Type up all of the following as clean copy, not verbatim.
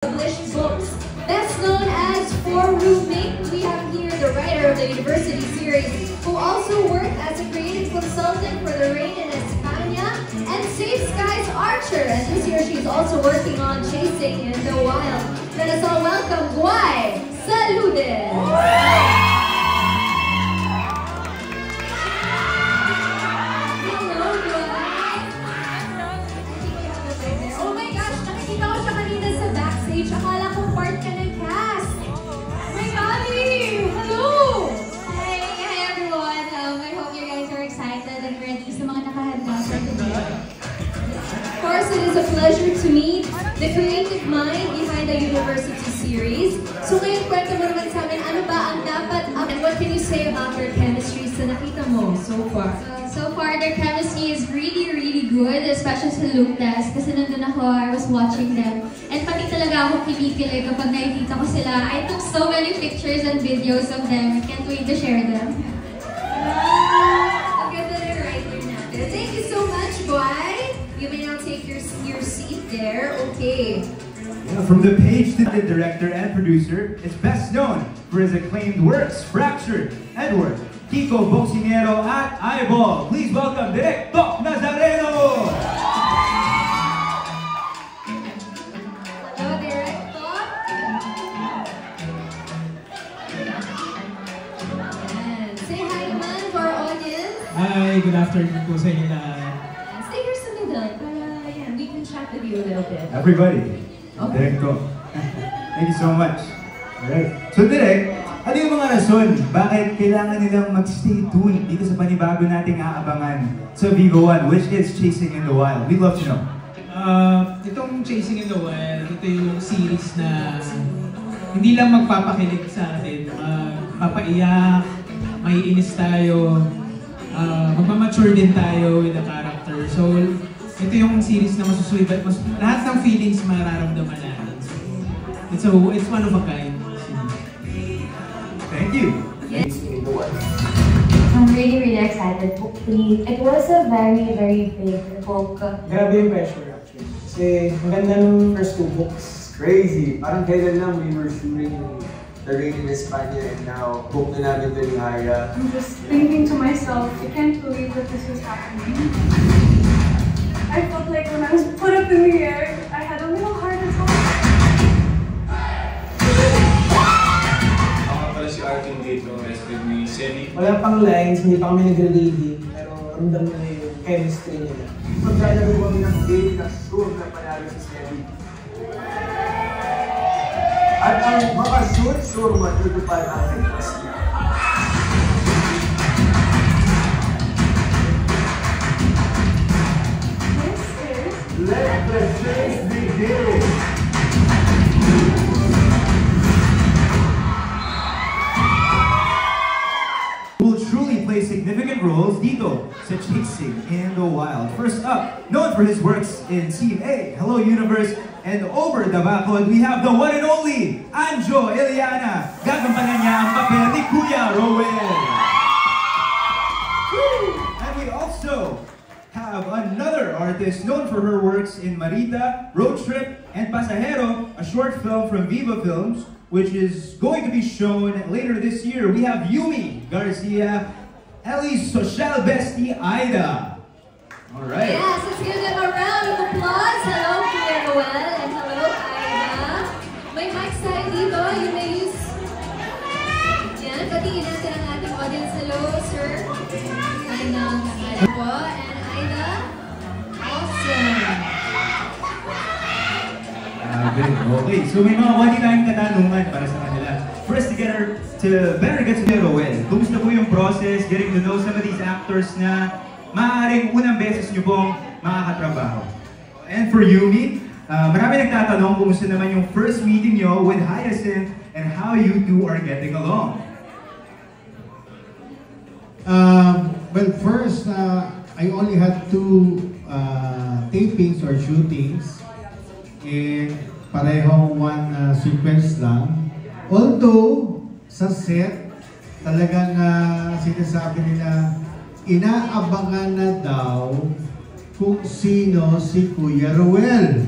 published books. Best known as For Roommate, we have here the writer of the University series, who also worked as a creative consultant for The Rain in España and Safe Skies Archer. And this year she's also working on Chasing in the Wild. Let us all welcome Guay Saluden! Akala kong part ka ng cast. My golly! Hello! Hi everyone. I hope you guys are excited and ready sa mga nakahanda for today. Of course, it is a pleasure to meet the creative mind behind the University series. So ngayon, kwento mo naman sa amin, ano ba ang dapat, and what can you say about their chemistry sa nakita mo so far? So far, their chemistry is really good, especially sa look test. Kasi nandun ako, I was watching them. And pati talaga ako kinikilig kapag nakikita ko sila. I took so many pictures and videos of them. I can't wait to share them. Ang ganda na writer natin. Thank you so much, Guay. You may now take your seat there. Okay. Yeah, from the page to the director and producer, is best known for his acclaimed works, Fractured, Edward, Kiko Boxingero at Eyeball. Please welcome Direk Doc Nazareno! Hello, Direk Doc. And say hi naman to our audience. Hi, good afternoon po sa inyo lahat. Stay here sa middle para yan, we can chat with you a little bit. Everybody, Okay. Direk Doc. Thank you so much. Alright. So Direk, ano yung mga rason bakit kailangan nilang mag-stay tuned dito sa panibago nating aabangan sa Vivo One, which is Chasing in the Wild? We'd love to know. Itong Chasing in the Wild, ito yung series na hindi lang magpapakilig sa atin, magpapaiyak, may inis tayo, magmamature din tayo with the character. So, ito yung series na masusuibat, lahat ng feelings mararamdaman natin. So, it's one of a kind. Thank you. Yes. I'm really excited. Hopefully, it was a very big book. Grabe yung pressure actually. Kasi maganda nung first two books. Crazy. Parang kailan lang we were shooting The Rain in España and now book na namin ito ni Haya. I'm just thinking to myself, I can't believe that this is happening. I felt like when I was put up in the air, I had a little heart attack. Si Arkin dito, rested ni Sally. Wala pang lines, hindi pa kami nagre-reading, pero ramdam na yung chemistry nila. Maglalaro kami ng game na sure na panalo si Sally. At ang mga sure matutupad natin kasi. Let the chase begin! Will truly play significant roles dito sa Chasing in the Wild. First up, known for his works in Team A, Hello Universe, and Over the Backward, we have the one and only Anjo Eliana. Gagampanan niya ang papel ni Kuya Rowell. And we also have another artist known for her works in Marita, Road Trip, and Pasajero, a short film from Viva Films, which is going to be shown later this year. We have Yumi Garcia, Ellie's social bestie, Aida. All right. Yes, let's give them a round of applause. Hello, Kuya Noel, and hello, Aida. May mic side dito. You may use... Yan, patingin natin ang ating audience. Hello, sir. Aida, pangalan po. And Aida, awesome. Okay, so may mga wali tayong katanungan para sa kanila. First, to better get to know Rowell, kumusta po yung process, getting to know some of these actors na maaaring unang beses nyo pong makakatrabaho? And for Yumi, marami nagtatanong kumusta naman yung first meeting nyo with Hyacinth and how you two are getting along? Well, first, I only had two tapings or shootings. And parehong one sequence lang. Although, sa set, talagang sinasabi nila, inaabangan na daw kung sino si Kuya Rowell.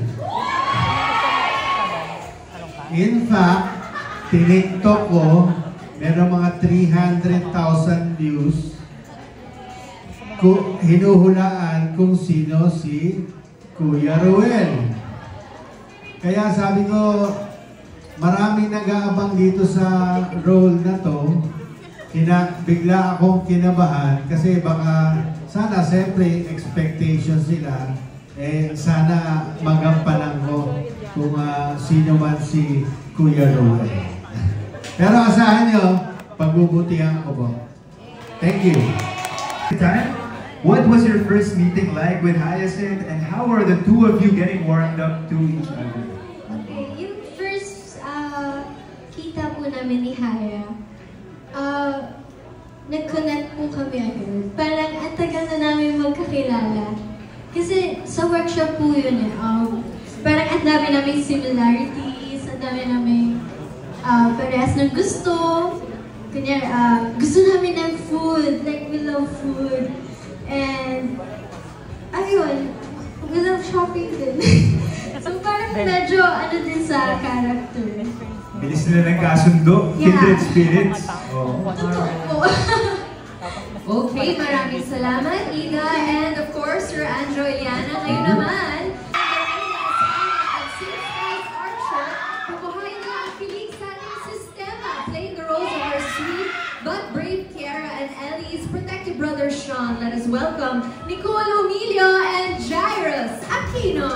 In fact, tiniktok ko, meron mga 300,000 views. Hinuhulaan kung sino si Kuya Ruel. Kaya sabi ko, maraming nag-aabang dito sa role na to. Bigla akong kinabahan kasi baka sana siyempre expectations sila. Sana magampanan ko kung sino man si Kuya Ruel. Pero asahan nyo, pagbubutihan ko po. Thank you. What was your first meeting like with Hyacinth, and how are the two of you getting warmed up to each other? Okay, yung first kita po namin ni Haya, nag-connect po kami agad. Parang ang tagal na namin magkakilala. Kasi sa workshop po yun eh. Parang ang dami namin similarities, ang dami namin parehas ng gusto. Kunyari, gusto namin ng food, like we love food. And, ayun, we love shopping din. So parang medyo ano din sa character. Bilis nila ng kasundo, kindred spirits. Totoo. Okay, maraming salamat, Ida. And of course, Sir Andrew Iliana. Ngayon naman, at Safe Skies Archer, pabuhayin nila ang piling sa ating sistema, playing the roles of our sweet but brave Kiara and Ellie's protected brother Sean. Let us welcome Nicole Humilio and Jairus Aquino.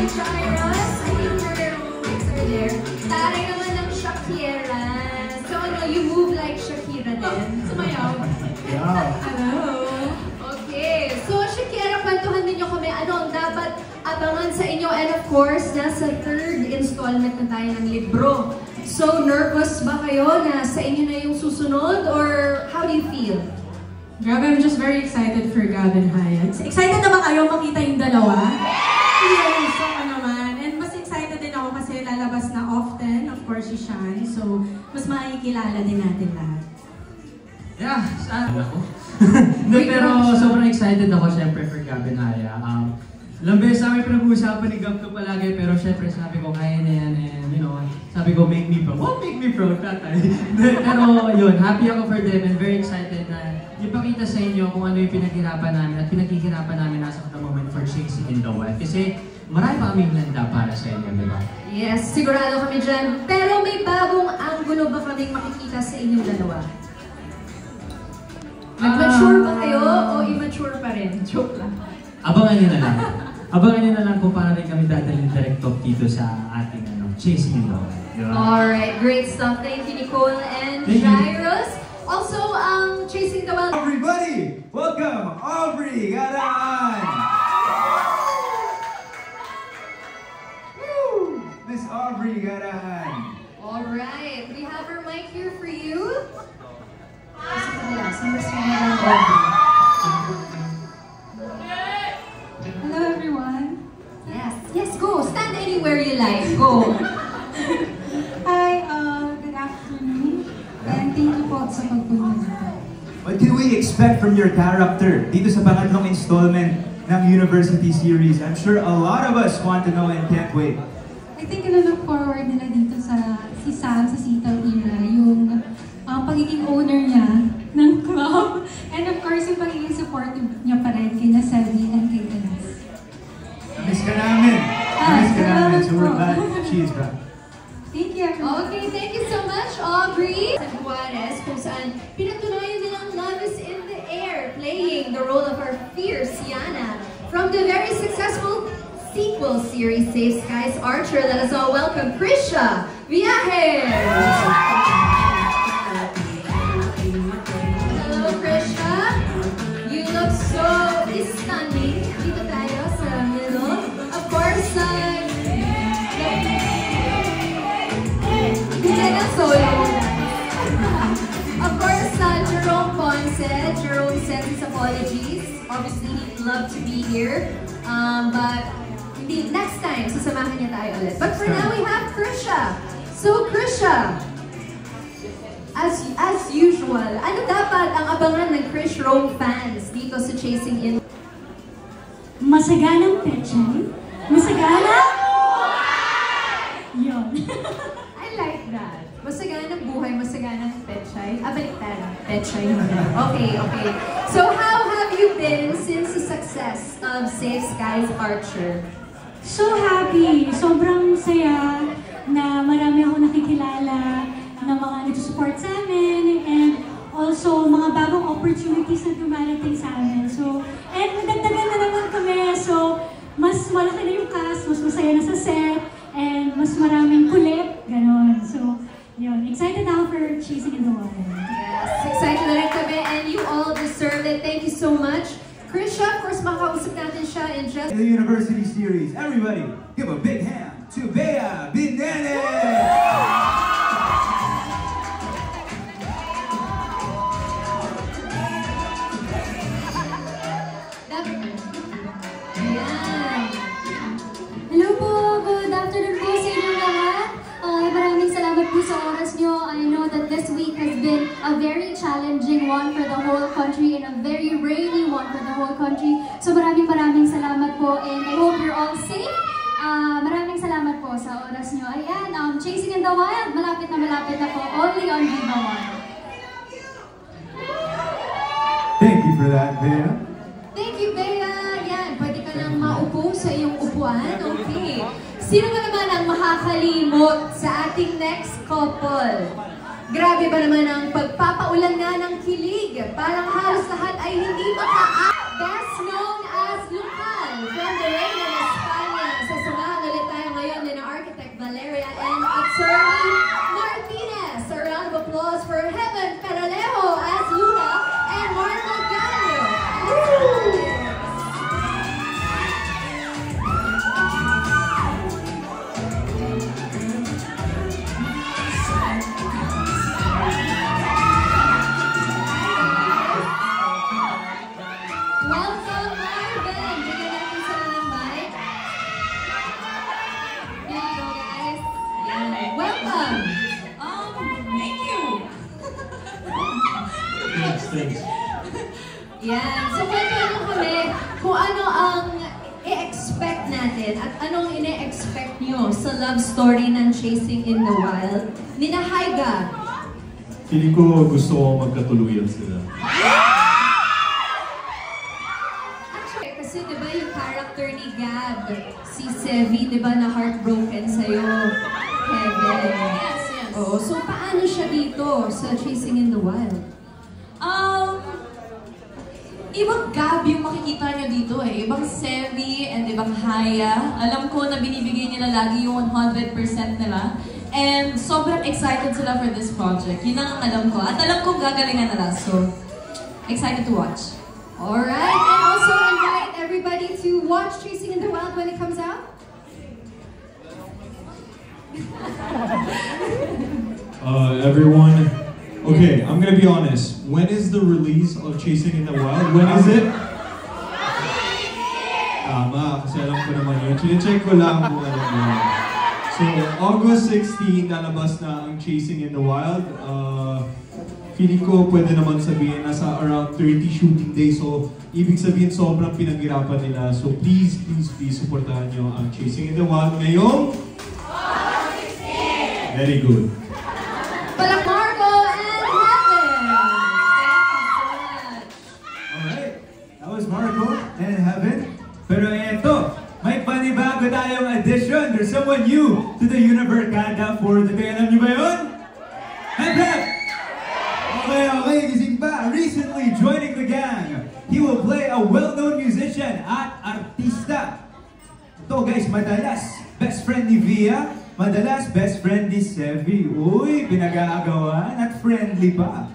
Jairus, I think your pics are there. Taray naman ng Shakira. So ano, you move like Shakira din. Sumayaw. Hello. Okay. So Shakira, kwentuhan ninyo kami ano ang dapat abangan sa inyo. And of course, nasa third installment na tayo ng libro. So nervous ba kayo na sa inyo na yung susunod? Or how do you feel? Grabe, I'm just very excited for Gab and Hyatt. Excited na ba kayo makita yung dalawa? Yes, ako naman. And mas excited din ako kasi lalabas na often, of course, si Sean. So, mas makikilala din natin lahat. Yeah, saan ako? Pero sobrang excited ako syempre for Gab and Haya. Ilang beses namin pinag-uusapan ni Gab to palagi, pero syempre sabi ko kaya na yan, and you know, sabi ko make me proud. What make me proud, tatay? Pero yun, happy ako for them and very excited na ipakita sa inyo kung ano yung pinaghirapan namin at pinaghihirapan namin as of the moment for Chasing in the Wild. Kasi marami pa kaming handa para sa inyo, di ba? Yes, sigurado kami dyan. Pero may bagong anggulo ba kaming makikita sa inyong dalawa? Nag-mature ba kayo o immature pa rin? Joke lang. Abangan nyo na lang. Abangan nyo na lang kung paano rin kami dadalhin direct talk dito sa ating Chasing in the Wild. Diba? Alright, great stuff. Thank you, Nicole and Jairus. Also, Chasing the Wild. Everybody, welcome Aubrey Garaan. Woo! Miss Aubrey Garaan. Alright, we have our mic here for you. Hello everyone. Yes, go. Stand anywhere you like. Go. Hi, good afternoon. And thank you po sa pagpunta. What can we expect from your character dito sa pangatlong installment ng University Series? I'm sure a lot of us want to know and can't wait. I think look forward nila dito sa si Sam, sa Sitaw Ira, yung pagiging owner niya ng club. And of course, yung pagiging supportive niya pa rin kay Naselvi and kay Elas. Miss ka namin. Miss ka namin. So we're glad she is back. Thank you, everyone. Okay, thank you so much, Aubrey. Sa Juarez, kung saan pinatunayan din ang Love is in the Air, playing the role of our fierce Yana from the very successful sequel series, Safe Skies Archer. Let us all welcome Krisha Viajes. Hello, Krisha. You look so stunning. Dito tayo sa middle. Of course, of course, Jerome Ponce. Jerome sends his apologies. Obviously, he'd love to be here. But next time, sasamahan niya tayo ulit. But for now, we have Krisha. So, Krisha, as usual, ano dapat ang abangan ng Krish Rome fans dito sa Chasing In? Masaganang pechay. Masagana? Yun. I like that. Masaganang buhay, masaganang pechay. Baliktad. Pechay. Okay. So how have you been since the success of Safe Skies Archer? So happy. Sobrang saya na marami ako nakikilala na mga nag-support sa amin and also mga bagong opportunities na dumarating sa amin. So, and nadagdagan na naman kami. So, mas malaki na yung cast, mas masaya na sa set, and mas maraming kulit, ganon. So, yun. Excited ako for Chasing in the Wild. Yes, excited na rin kami and you all deserve it. Thank you so much. Krisha, of course, makausap natin siya in just... The University Series, everybody, give a big hand to Bea Binene! Hello po! Good afternoon po sa inyong lahat. Maraming salamat po sa oras nyo. I know that this week has been a very challenging one for the whole country and a very rainy one for the whole country. So maraming salamat po and I hope you're all safe. Maraming salamat po sa oras nyo. Ayan, Chasing in the Wild, malapit na po. Only on Viva One. Thank you for that, Bea. Thank you, Bea. Yan, pwede ka nang maupo sa iyong upuan. Okay. Sino ba naman ang makakalimot sa ating next couple? Grabe ba naman ang pagpapaulan nga ng kilig? Parang halos lahat ay hindi best known as Lucal from the Reina de España. Sasamahan ulit tayo ngayon ni Architect Valeria and Attorney Martinez. A round of applause for Heaven Peralejo as Luna and Marco Gallo. Welcome, Marvin! Bigyan natin sila ng mic. Here you go, guys. Yeah. Welcome! Thank you! Thanks. Yan. So, kwento kami kung ano ang i-expect natin at anong ine-expect nyo sa love story ng Chasing in the Wild. Nina Haiga. Feeling ko gusto ko magkatuluyan sila. Actually, kasi diba yung character ni Gab, si Sevi, diba na heartbroken sa'yo, Kevin? Yes. Oo. So, paano siya dito sa Chasing in the Wild? Ibang Gab yung makikita nyo dito eh. Ibang Sevi and ibang Haya. Alam ko na binibigay nila lagi yung 100% nila. And sobrang excited sila for this project. Yun ang alam ko. At alam ko gagalingan nila. So, excited to watch. Alright, and also invite everybody to watch Chasing in the Wild when it comes out. Everyone, okay, I'm gonna be honest. When is the release of Chasing in the Wild? When is it? Tama, kasi alam ko naman yun. Chine-check ko lang kung alam mo. So, August 16, lalabas na ang Chasing in the Wild. Feeling ko pwede naman sabihin nasa around 30 shooting days. So, ibig sabihin sobrang pinaghirapan nila. So, please supportahan nyo ang Chasing in the Wild ngayong August 16! Very good. Palak Marco and Heaven! Alright, that was Marco and Heaven. Pero eto, may panibago tayong addition. There's someone new to the Universicada for the day. Alam niyo ba yun? Heaven! Okay, gising ba? Recently joining the gang. He will play a well-known musician at artista. Ito guys, madalas best friend ni Via, madalas best friend ni Sevi. Uy, pinag-aagawan at friendly pa.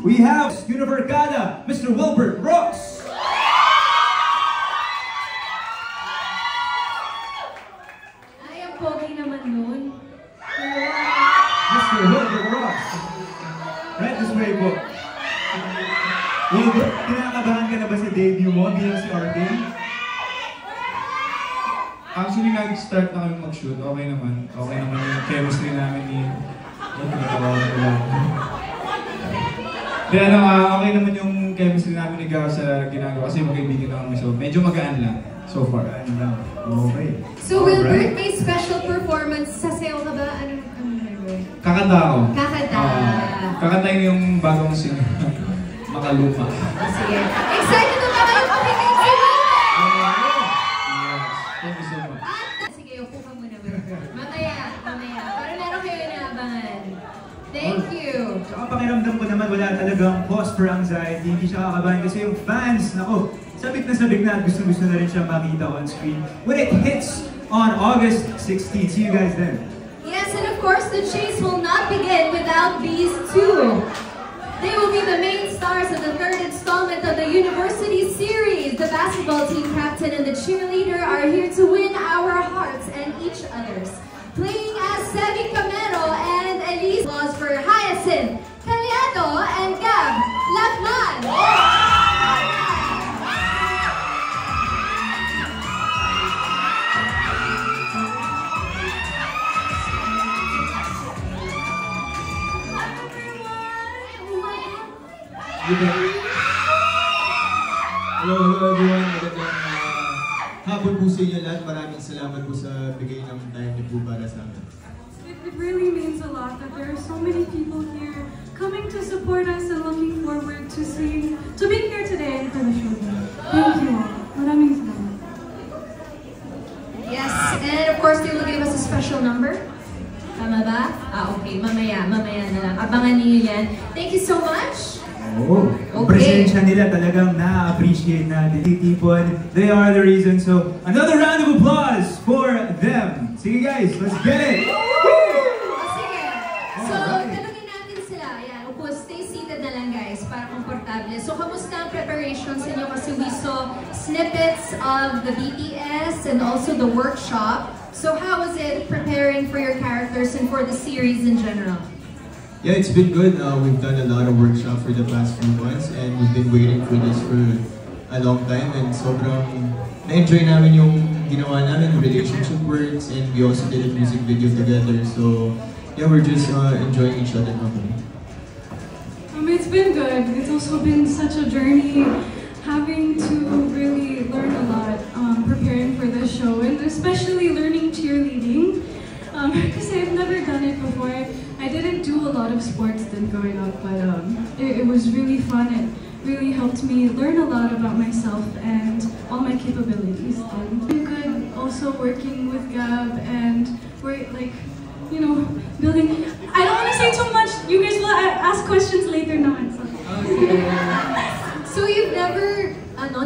We have Universicada, Mr. Wilbert Ross. Ay, ang pogi naman nun. Mr. Wilbert Ross. Right this way po. Wilbert, kinakabahan ka na ba sa debut mo bilang si Artin? Actually, nag-start na kami mag-shoot. Okay naman. Okay naman yung chemistry namin ni... Natawa ko lang. Kaya okay naman yung chemistry namin ni Gab sa ginagawa kasi magkaibigan naman kami. So medyo magaan lang so far. Okay. So will birthday special performance, sasayaw ka ba? Ano Kakanta ako. Kakanta. Kakantayin yung bagong singer. Makaluma. Sige. Excited na ba kayo pakinggan si Will? Yes. Thank you so much. Sige, upo ka muna. Mamaya. Para meron kayo inaabangan. Thank you. Tsaka pakiramdam ko naman wala talagang cause for anxiety. Hindi siya kakabahan kasi yung fans, nako, sabik na at gusto na rin siya makita on screen when it hits on August 16. See you guys then. Yes, and of course, the chase will not begin without these two. They will be the main stars of the third installment of the University Series. The basketball team captain and the cheerleader are here to win our hearts and each other's. Playing as Sevi Camero and Elise. Applause for Hyacinth, Caliado, and Gab Lacman. Hello everyone. Magandang hapon po sa inyo lahat. Maraming salamat po sa bigay ng time niyo po para sa amin. It really means a lot that there are so many people here coming to support us and looking forward to being here today for the show. Thank you all. Maraming salamat. Yes, and of course they will give us a special number. Tama ba? Okay. Mamaya na lang. Abangan niyo yan. Thank you so much. Okay. Presensya nila talagang na-appreciate natin. Tipon, they are the reason. So, another round of applause for them. Sige guys, let's get it! Sige. So, tanungin natin sila. Ayan, upo, stay seated na lang guys para komportable. So, kamusta ang preparations niyo? Kasi we saw snippets of the BTS and also the workshop. So, how was it preparing for your characters and for the series in general? Yeah, it's been good. We've done a lot of workshop for the past few months and we've been waiting for this for a long time and sobrang na-enjoy namin yung ginawa namin, relationship works, and we also did a music video together. So yeah, we're just enjoying each other company. It's been good. It's also been such a journey having to really learn a lot preparing for this show and especially learning cheerleading because I've never done it before. I didn't do a lot of sports then growing up, but it was really fun. It really helped me learn a lot about myself and all my capabilities. It's been good also working with Gab and we're like, you know, building. I don't want to say too much. You guys will ask questions later now. Okay. So you've never,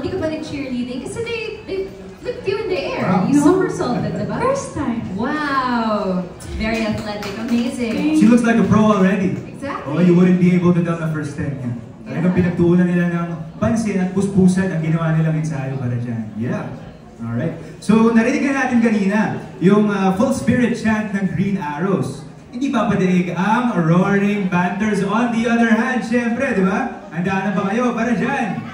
di ka ba nag-cheerleading? Kasi they flipped you in the air. Wow. You somersaulted, diba? First time. Wow. Very athletic. Amazing. She looks like a pro already. Exactly. Oh, you wouldn't be able to dunk the first 10 niya. Talagang pinagtuunan nila ng pansin at puspusan ang ginawa nilang ensayo para dyan. Yeah. Alright. So, narinig na natin kanina yung full spirit chant ng Green Arrows. Hindi pa padaig ang roaring Panthers on the other hand, syempre, di ba? Handa na ba kayo para dyan?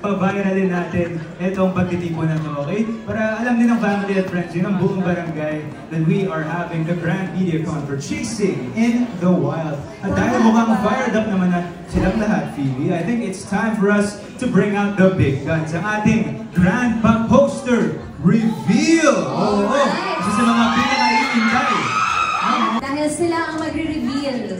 Paviralin natin itong pagtitipon na to, okay? Para alam din ng family at friends, yun ang buong barangay that we are having the Grand MediaCon for Chasing in the Wild. At dahil mukhang fired up naman na silang lahat, Phoebe, I think it's time for us to bring out the big guns. Ang ating Grand Poster Reveal! Oo, isa sa mga pinaka-iintay. Dahil sila ang magre-reveal.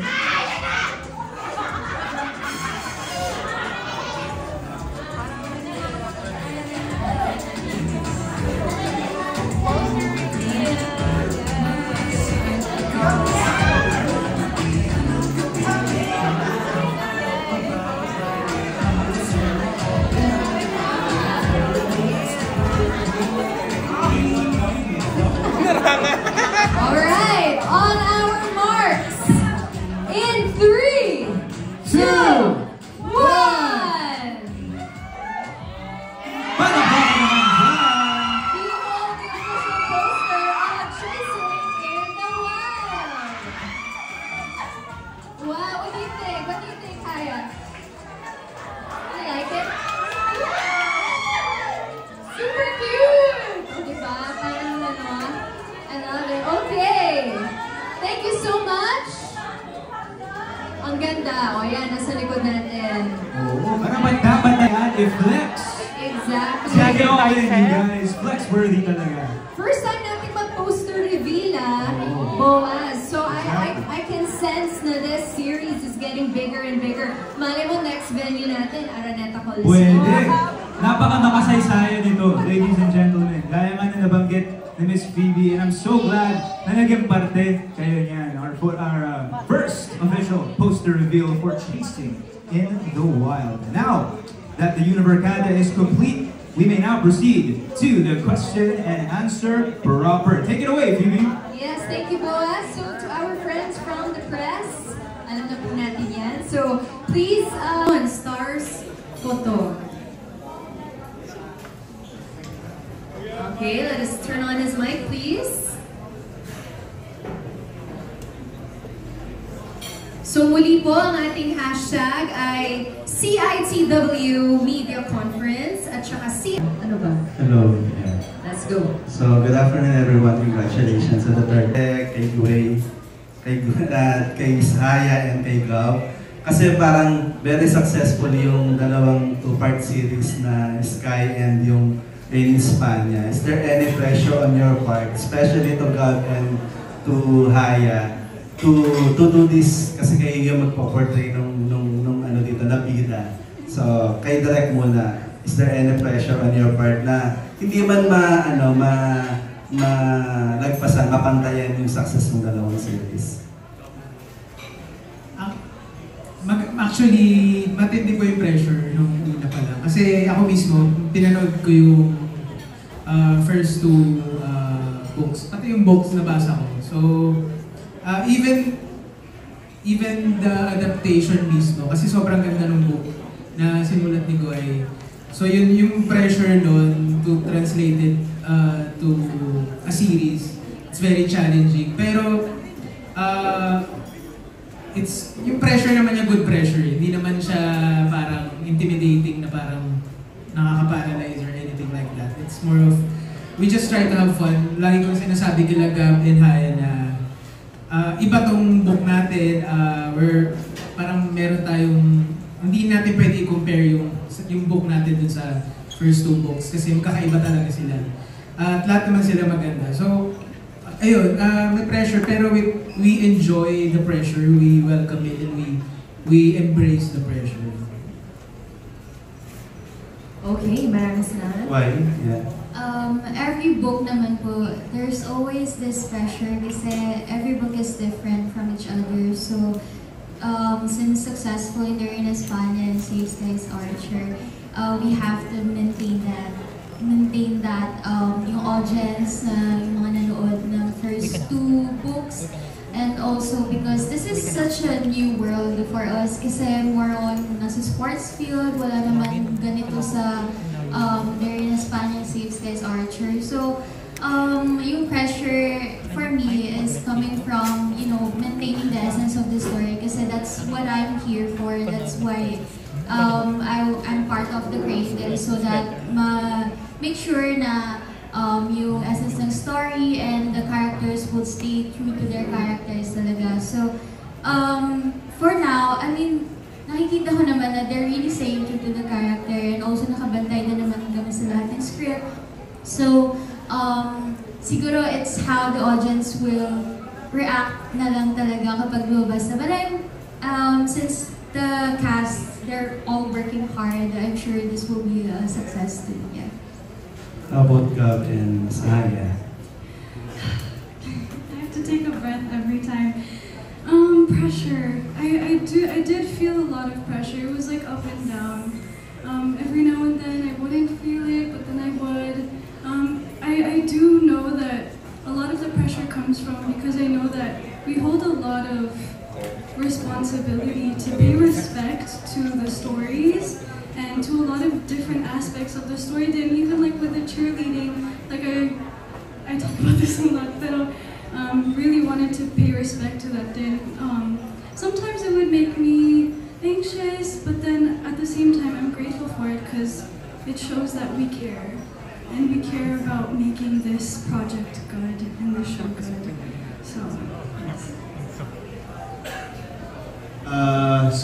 if Flex. Exactly. Sabi ako kayo guys, Flex worthy talaga. First time natin mag-poster reveal, Boaz. So I can sense na this series is getting bigger and bigger. Malay mo next venue natin, Araneta Coliseum. Pwede. Napaka-makasaysayan nito, ladies and gentlemen. Gaya nga na nabanggit ni Miss Phoebe, and I'm so glad na naging parte kayo niyan. Our first official poster reveal for Chasing in the Wild. Now that the Univercada is complete, we may now proceed to the question and answer proper. Take it away, Phoebe. Yes, thank you, Boaz. So to our friends from the press, alam na po natin yan. So please, Stars Photo. Okay, let us turn on his mic, please. So muli po, ang ating hashtag ay CITW Media Conference at saka ano ba? Hello. Yeah. Let's go. So, good afternoon everyone. Congratulations sa the third deck, kay Gway, kay Gulat, kay Haya, and kay Gab. Kasi parang very successful yung dalawang two-part series na Sky and yung Rain in Spania. Is there any pressure on your part, especially to Gab and to Haya, to do this? Kasi kayo yung magpo-portray nung ano dito, na bida. So, kay Direk muna, is there any pressure on your part na hindi man lagpasan, kapantayan yung success ng dalawang series? Actually, matindi po yung pressure nung una pa lang. Kasi ako mismo, pinanood ko yung first two books, pati yung books na basa ko. So, even the adaptation mismo, kasi sobrang ganda ng book na sinulat ni Goy. So yun yung pressure nun to translate it to a series. It's very challenging. Pero it's yung pressure naman yung good pressure. Hindi naman siya parang intimidating na parang nakaka-paralyze or anything like that. It's more of we just try to have fun. Lagi kong sinasabi kila Gab and Haya na iba tong book natin where parang meron tayong hindi natin pwede i-compare yung book natin dun sa first two books kasi kakaiba talaga sila. At lahat naman sila maganda. So, ayun, may pressure pero we enjoy the pressure, we welcome it, and we embrace the pressure. Okay, maraming salamat. Why? Yeah. Every book naman po, there's always this pressure kasi every book is different from each other. So, since successful in the Rain in Spania and Save Skies Archer, we have to maintain that yung audience na yung mga nanood ng first two books. And also because this is such a new world for us kasi more on nasa sports field, wala naman ganito sa the Rain in Spania and Save Skies Archer. So, yung pressure for me is coming from, you know, maintaining the essence of the story kasi that's what I'm here for. That's why I'm part of the creative so that make sure na yung essence ng story and the characters will stay true to their characters talaga. So, for now, I mean, nakikita ko naman na they're really staying true to the character and also nakabantay na naman kami sa lahat ng script. So, siguro it's how the audience will react na lang talaga kapag lumabas na. But since the cast, they're all working hard, I'm sure this will be a success too. Yeah. How about Gab and Haya? I have to take a breath every time. Pressure. I did feel a lot of pressure. It was like up and down. Every now and then I wouldn't feel it, but then I would. I do know that a lot of the pressure comes from because I know that we hold a lot of responsibility to pay respect to the stories and to a lot of different aspects of the story. Then even like with the cheerleading, like I talk about this a lot, but really wanted to pay respect to that. Then sometimes it would make me anxious, but then at the same time I'm grateful for it because it shows that we care. And we care about making this project good and the show good. So, yes.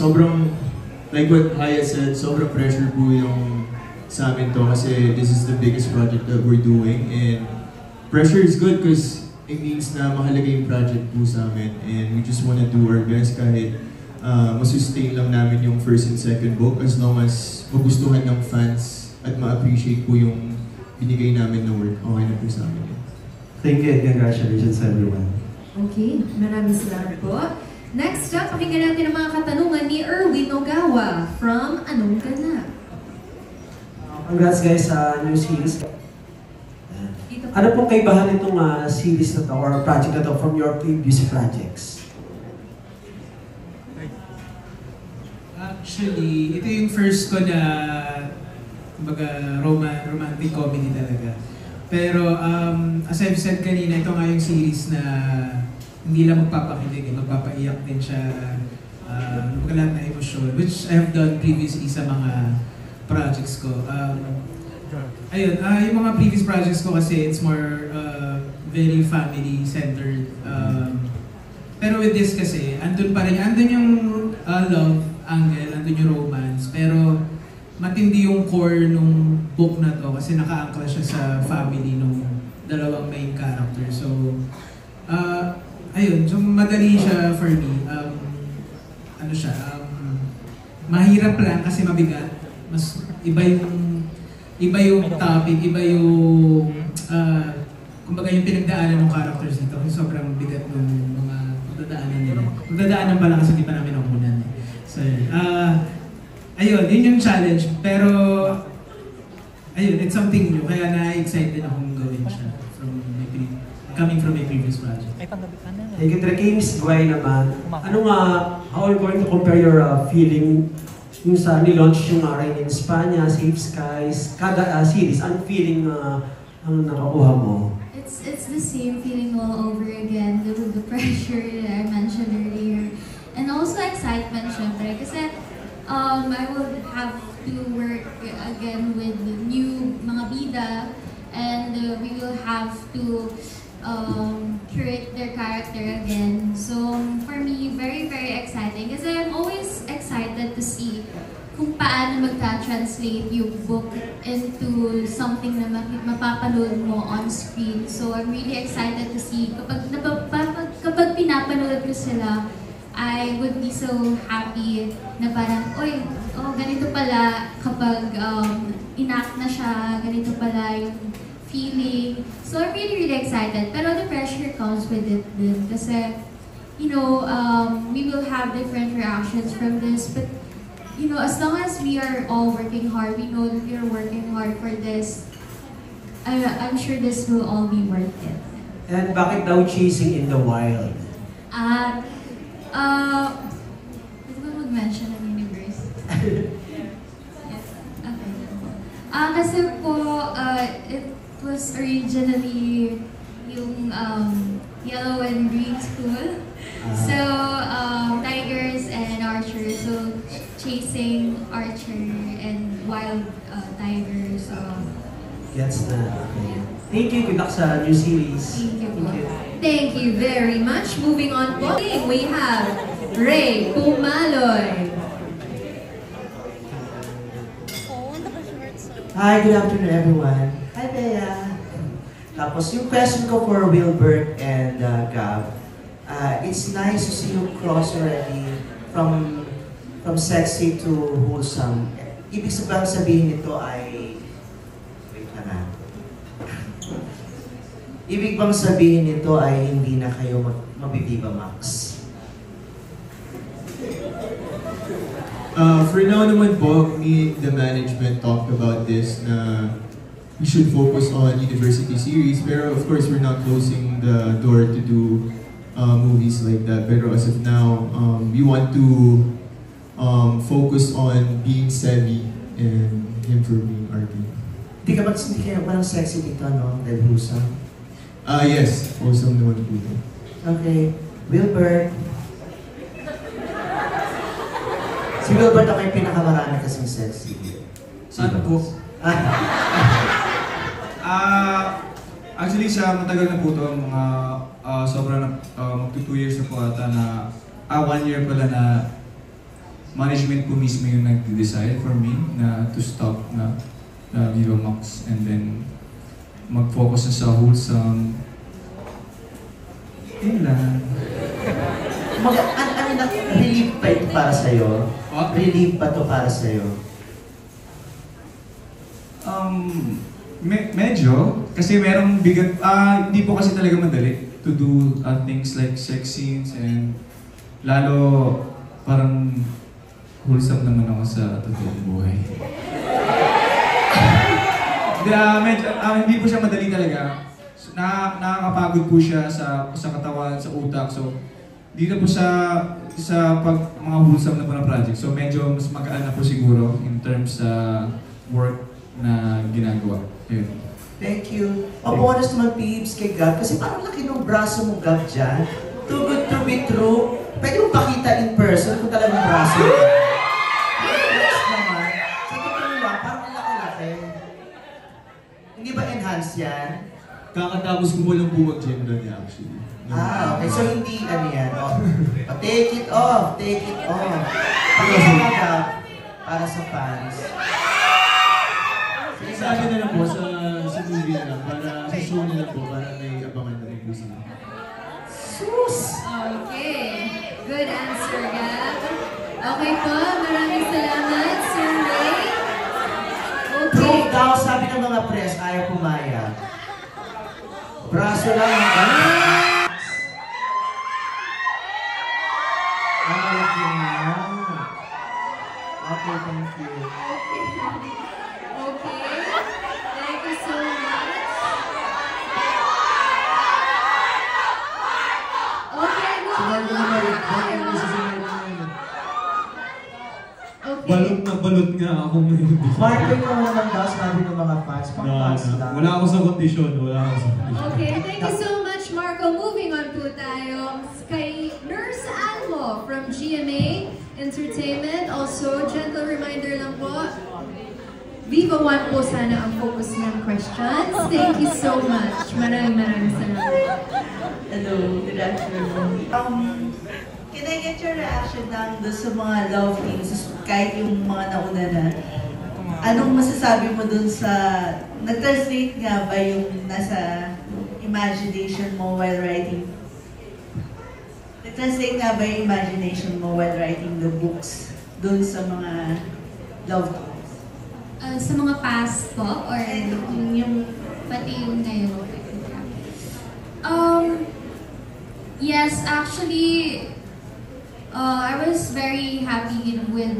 Sobrang like what Haya said, sobrang pressure po yung sa amin to kasi this is the biggest project that we're doing, and pressure is good because it means na mahalaga yung project po sa amin, and we just wanna do our best kahit masustain lang namin yung first and second book as long as magustuhan ng fans at ma-appreciate po yung binigay namin na work. Okay na po sa amin. Thank you and congratulations everyone. Okay, maraming salamat po. Next up, pakinggan natin ang mga katanungan ni Erwin Ogawa from Anong Ganap. Congrats guys sa new series. Ano pong kaibahan itong series na to or project na to from your previous projects? Actually, ito yung first ko na kumbaga romantic comedy talaga. Pero as I've said kanina, ito nga yung series na hindi lang magpapakilig, magpapaiyak din siya, lahat na emosyon, which I have done previously sa mga projects ko. Ayun, yung mga previous projects ko kasi it's more very family-centered. Pero with this kasi, andun yung love angle, andun yung romance, pero matindi yung core nung book na to kasi naka-angkla siya sa family nung dalawang main character. So, ayun, so madali siya for me. Mahirap lang kasi mabigat. Mas iba yung topic, iba yung kumbaga yung pinagdaanan ng characters dito. Kasi sobrang bigat ng mga pagdadaanan nila. Pagdadaanan pa lang kasi di pa namin nakunan. So, ayun, yun yung challenge. Pero, ayun, it's something new. Kaya na-excited akong gawin siya coming from my previous project. Thank you, Drake. Miss Guay naman. How are you going to compare your feeling yung sa ni-launch yung Rain in España, Safe Skies, kada series, anong feeling ang nakakuha mo? It's the same feeling all over again, with the pressure that I mentioned earlier. And also excitement, syempre. Kasi I will have to work again with the new mga bida, and we will have to curate their character again. So for me, very, very exciting. Kasi I'm always excited to see kung paano magta-translate yung book into something na mapapanood mo on screen. So I'm really excited to see kapag pinapanood ko sila, I would be so happy na parang, ganito pala kapag inact na siya, ganito pala yung feeling. So I'm really, really excited. Pero the pressure comes with it din. Kasi, we will have different reactions from this. But, as long as we are all working hard, we know that we are working hard for this, I'm sure this will all be worth it. And bakit daw Chasing in the Wild? Pwede ba mag-mention ng universe? Yes. Okay. Kasi po, it was originally yung Yellow and Green School. So, Tigers and Archer. So, Chasing Archer and Wild Tigers. Gets na. Okay. Thank you. Good luck sa new series. Thank you. Thank you very much. Moving on po, we have Ray Pumaloy. Hi, good afternoon everyone. Hi, Bea. Tapos yung question ko for Wilbert and Gab, it's nice to see you cross already from sexy to wholesome. Ibig sabihin nito ay... Wait lang. Ibig bang sabihin nito ay hindi na kayo mabibiba max? For now naman po, me and the management talked about this na we should focus on university series, pero of course we're not closing the door to do movies like that. Pero as of now, we want to focus on being savvy and him for being arty. Hindi kayo parang sexy dito, no? Dahil wholesome? Yes, wholesome naman po. Okay. Wilbert. Si Wilbert ako yung pinakamarami kasing sexy. Saan po? Actually siya matagal na po ito, mga sobra na, magto 2 years na po ata na, 1 year pala na management po mismo yung nag-decide for me na to stop na Viva Max and then mag-focus na sa wholesome. Yun lang. Relief pa ito para sa'yo? Relief pa ito para sa'yo? Medyo. Kasi merong bigat, hindi po kasi talaga madali to do things like sex scenes and lalo parang wholesome naman ako sa totoong buhay. Hindi po siya madali talaga. Nakakapagod po siya sa katawan, sa utak. So, dito po sa mga wholesome na po na project. So, medyo mas magaan na po siguro in terms sa work na ginagawa. Ayun. Thank you. Bonus naman, Peeps, kay Gab. Kasi parang laki ng braso mo, Gab, dyan. Too good to be true. Pwede mo pakita in person kung talagang braso mo. Yes naman. Sa totoo lang, parang laki-laki. Hindi ba enhance yan? Kakatapos ko mo lang po mag-gender niya actually. Okay. So hindi ano yan. Take it off. Take it off. Pakita mo, Gab, para sa fans. Sabi na lang po sa movie na lang, para sa show na lang po, para may abangan na rin po sila. Sus! Okay. Good answer, Gab. Okay po, maraming salamat, Sir Ray. Okay. Prove daw, sabi ng mga press, ayaw pumaya. Braso lang ang gano'n. Ang malaki na. Okay, thank you. Okay. Thank you so much. Okay, Balot na balot nga ako ngayon. Marco yung naman daw, sabi ng mga fans. Wala ako sa kondisyon. Okay, thank you so much, Marco. Moving on po tayo kay Nurse Almo from GMA Entertainment. Also, gentle reminder lang po, Viva One po sana ang focus ng questions. Thank you so much. Maraming salamat. Hello, good afternoon. Can I get your reaction lang doon sa mga love teams, kahit yung mga nauna na? Anong masasabi mo doon sa, nag-translate nga ba yung nasa imagination mo while writing? Nag-translate nga ba yung imagination mo while writing the books doon sa mga love teams? Sa mga past po, or yung pati yung ngayon? Yes, actually, I was very happy with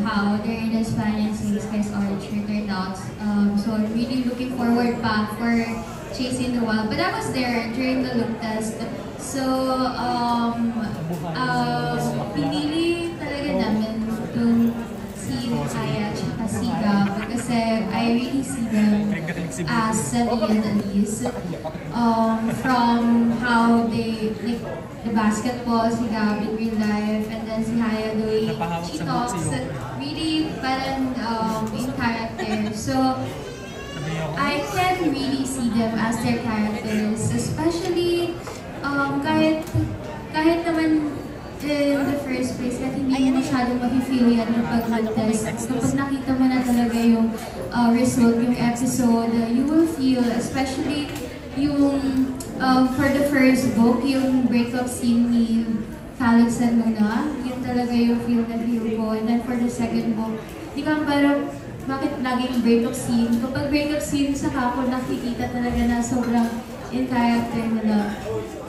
how the Reina de España and Series Guys Orchard turned out. So I'm really looking forward pa for Chasing the Wild. But I was there during the look test. So, pinili talaga namin yung si Haya at si Gab kasi I really see them as Sevi and Elise. From how they, like, the basketball, si Gab in real life, and then si Haya the way she talks, really parang in character. So, I can really see them as their characters, especially kahit naman in the first place, kahit hindi mo masyadong mafe-feel yan kapag mag-test. Kapag nakita mo na talaga yung result, yung episode, you will feel, especially yung for the first book, yung breakup scene ni Calix and Luna, yun talaga yung feel ko. And then for the second book, di ka parang, bakit laging breakup scene? Kapag breakup scene, saka ko nakikita talaga na sobrang in character nila.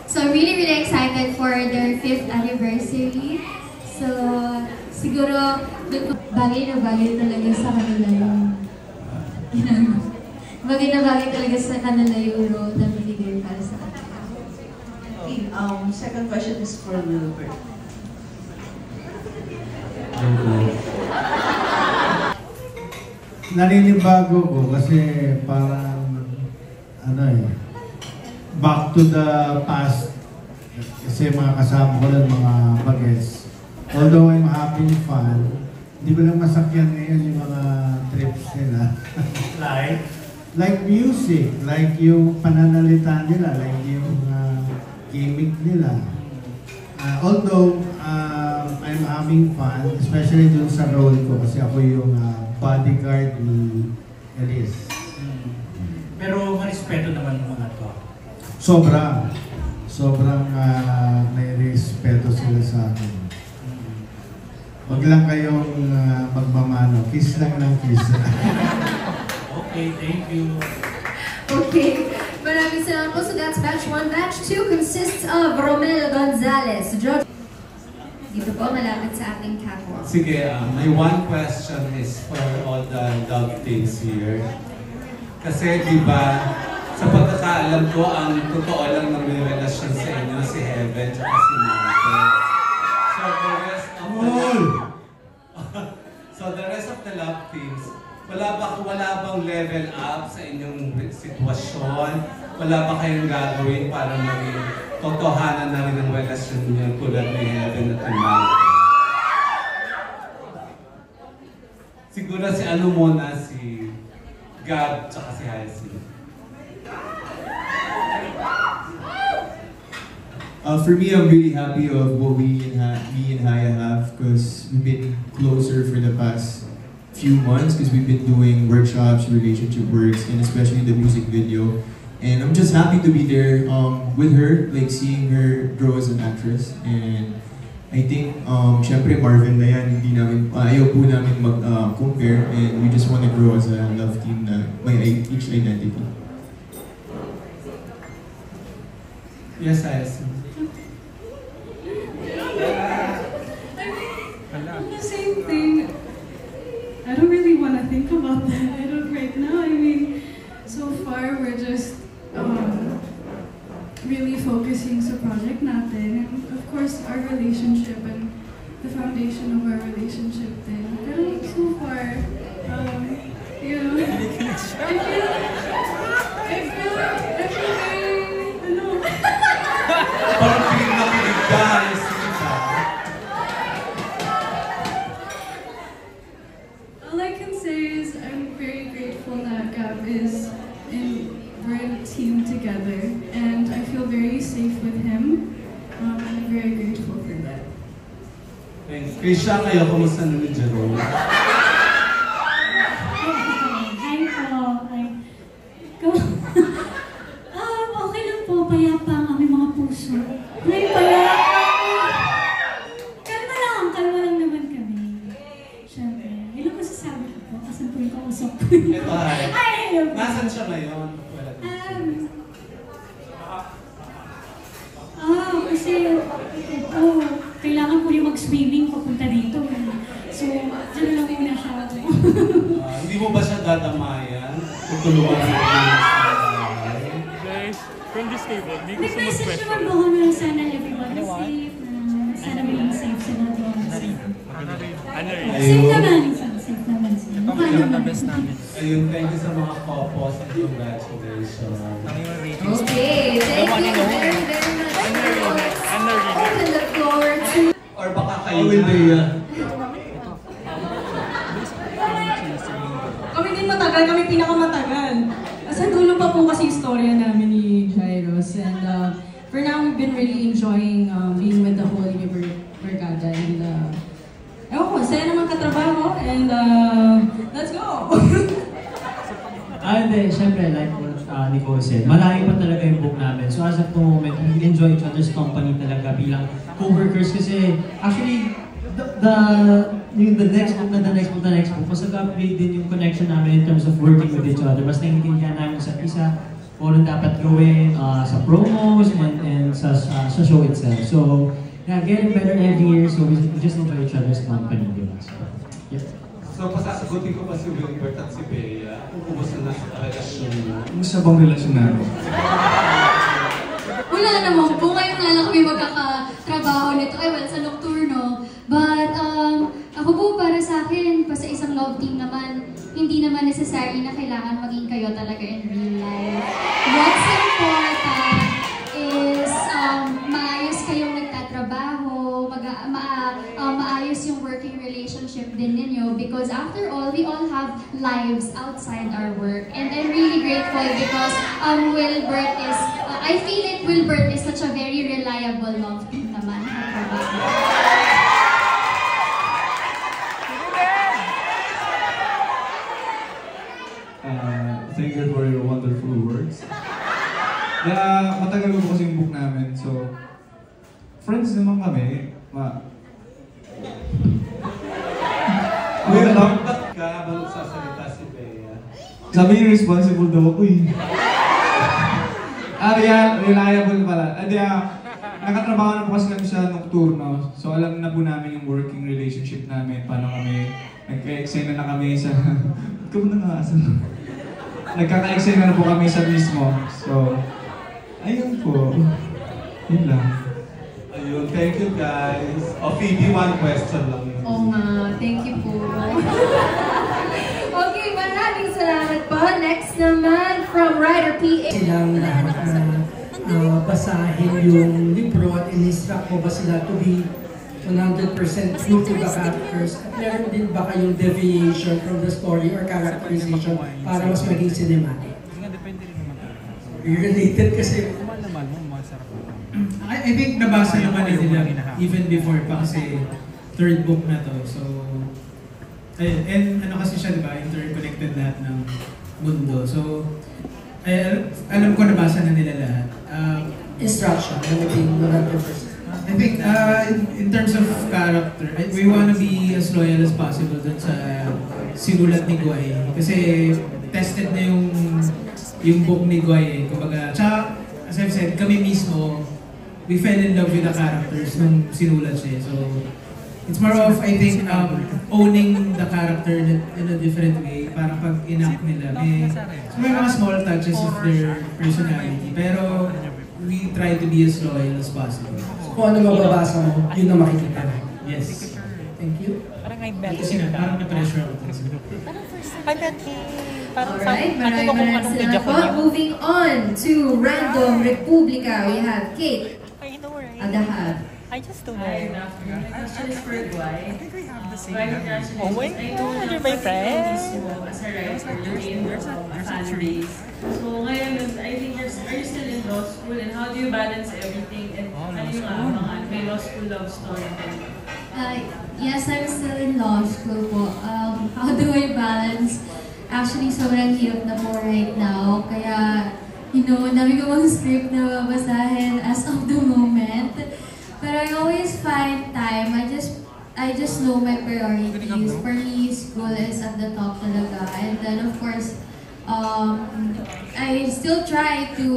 So I'm really excited for their 5th anniversary. So siguro bagay na bagay talaga sa kanila yung bagay na bagay talaga sa kanila yung role na binigay para sa kanila. Okay, second question is for Wilbert. Naninibago ko kasi parang back to the past kasi mga kasama ko lang mga bagets. Although I'm having fun, hindi ko lang masakyan ngayon yung mga trips nila. Like music, like yung pananalita nila, like yung gimmick nila. Although I I'm having fun, especially dun sa role ko kasi ako yung bodyguard ni Elise. Pero marespeto naman ng mga to. Sobrang nairespeto sila sa akin. Huwag lang kayong magmamano. Kiss lang ng kiss. Okay, thank you. Okay, maraming salamat po. So that's batch 1. Batch 2 consists of Romel Gonzalez. George, dito po malapit sa ating catwalk. Sige, my one question is for all the love things here. Kasi diba, sa pagkakaalam ko, ang totoo lang ng may relasyon sa inyo si Heaven at si Marco. So the rest of the love teams, wala bang level up sa inyong sitwasyon? Wala ba kayong gagawin para maging totohanan na rin ang relasyon niyo tulad ni Heaven at ni Marco? Siguro si ano muna, si Gab tsaka si Hyacinth. For me, I'm really happy of what me and Haya have because we've been closer for the past few months because we've been doing workshops, relationship works, and especially the music video. And I'm just happy to be there with her, like seeing her grow as an actress. And I think, syempre Marvin na yan, ayaw po namin mag-compare, and we just want to grow as a love team na may each identity. Yes, I see. The same thing. I don't really want to think about that. I don't right now. I mean, so far we're just really focusing sa project natin, and of course our relationship and the foundation of our relationship din. Pero so far, you know, I feel very, ano. Parang piling na pilig dahil All I can say is I'm very grateful that Gab we're in a team together, and I feel very safe with him. I'm very grateful for that. Thanks. Krisha, kayo, kumusta na ni Jerome? Hi po. Okay lang po. Payapa ang aming mga puso. May payapa. Kalma lang naman kami. Siyempre. Ilang masasabi ko po. Kasan po yung kausap ko. Ito, Hay. Nasaan siya ngayon? Kasi kailangan ko rin mag-swimming papunta dito. So, dyan lang muna siya. Hindi mo ba siya dadamayan? Tutulungan sa Guys, from this table, may gusto mag-message naman ba ako na sana everybody safe, na sana maging safe sila doon. Safe naman sila. Paano naman? Ayun, thank you sa mga couples and congratulations. Okay, thank you very much. Open the floor to... Or baka kayo na. Kami din matagal, kami pinakamatagal. Sa dulo pa po kasi istorya namin ni Jairos. And for now, we've been really enjoying being with the whole Brigada. And ewan ko, saya naman katrabaho. And let's go! Hindi, syempre, like what Nicole said, malayo pa talaga yung book namin. So as of the moment, we enjoy each other's company talaga bilang co-workers kasi actually, the next book, mas nag-upgrade din yung connection namin in terms of working with each other. Mas naiintindihan namin sa isa kung anong dapat gawin sa promos and sa show itself. So, yeah, getting better every year, so we just enjoy each other's company. So, yeah. So, pasasagutin ko pa si Wilbert at si Bea kung kumusta na sa relasyon mo. Kumusta bang relasyon namin? Wala naman po. Ngayon nga lang kami magkakatrabaho nito. Well, sa Nocturno. But, ako po para sa akin, pa sa isang love team naman, hindi naman necessary na kailangan maging kayo talaga in real life. What's important is maayos kayong nagtatrabaho, maayos yung working relationship din ninyo, because after all, we all have lives outside our work. And I'm really grateful because Wilbert is, I feel like Wilbert is such a very reliable love team naman. Thank you for your wonderful words. Kaya matagal ko kasi yung book namin, so friends naman kami. Well, ba't ka ba nagsasalita si Bea? Sabi niyo responsible daw ako eh. Reliable pala. Nakatrabaho na po kasi kami sa Nocturno. So alam na po namin yung working relationship namin. Paano kami, nagka-excite na kami sa... Ba't ka mo nangasan? Nagkaka-excite na po kami sa mismo. So, ayun po. Yun lang. Ayun, thank you guys. O Phoebe, one question lang yun. Oo nga, thank you po. Okay, maraming salamat po. Next naman from Writer PA. Silang basahin yung libro at in-instruct ko ba sila to be 100% true to the characters? At meron din ba kayong deviation from the story or characterization para mas maging cinematic? Related kasi. I think nabasa naman nila even before pa kasi third book na to. So, ayun. And ano kasi siya, diba? Interconnected lahat ng mundo. So, alam ko nabasa na nila lahat. Instruction, maging 100%. I think in terms of character, we want to be as loyal as possible dun sa sinulat ni Guay. Kasi tested na yung book ni Guay. Kumbaga, tsaka, as I've said, kami mismo, we fell in love with the characters nung sinulat siya. So, it's more of, I think, owning the character in a different way. Para pag enact nila, may mga small touches of their personality. Pero, we try to be as loyal as possible. Kung ano mababasa mo, yun ang makikita mo. Yes. Thank you. Kasi nga, parang na-pressure ako. Alright, maraming salamat po. Moving on to Random Republica, we have Kate Adahab. I just don't know. Question is for Guay. I think we have the same memories. Oh my God, you're my friend. As a writer, you're in fan base. So ngayon, I think are you still in law school and how do you balance everything? And ano yung mga may law school love story? Yes, I'm still in law school po. How do I balance? Actually, sobrang hirap na po right now. Kaya, dami ko mga script na babasahin as of the moment. But I always find time. I just know my priorities. For me, school is at the top talaga. And then, of course, I still try to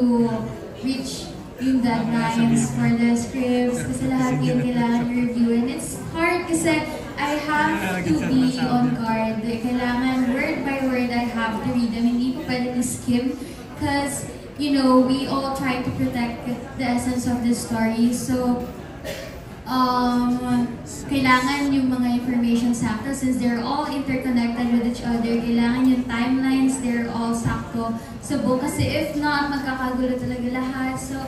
reach yung deadlines for the scripts kasi lahat yung kailangan review. And it's hard kasi I have to be on guard. Kailangan word by word I have to read them. Hindi ko pwede skim because, we all try to protect the essence of the story. So, kailangan yung mga information sakto since they're all interconnected with each other. Kailangan yung timelines, they're all sakto sa book. Kasi if not, magkakagulo talaga lahat. So,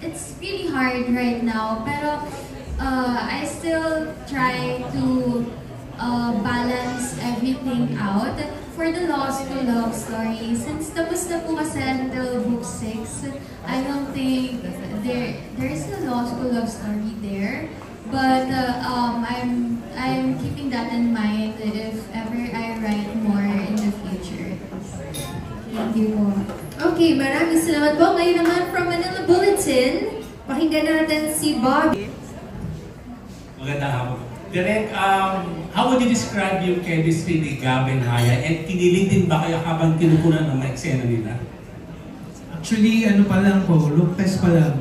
it's really hard right now. Pero, I still try to balance everything out. For the law school love story, since tapos na po kasi until book 6, I don't think there is a law school love story there. But I'm keeping that in mind if ever I write more in the future. Thank you po. Okay, maraming salamat po. Ngayon naman from Manila Bulletin, pakinggan natin si Bobby. Magandang hapon. Direk, how would you describe yung chemistry ni Gab and Haya? And kinilig din ba kayo habang tinupunan ng mga eksena nila? Actually, pa lang po, look test pa lang.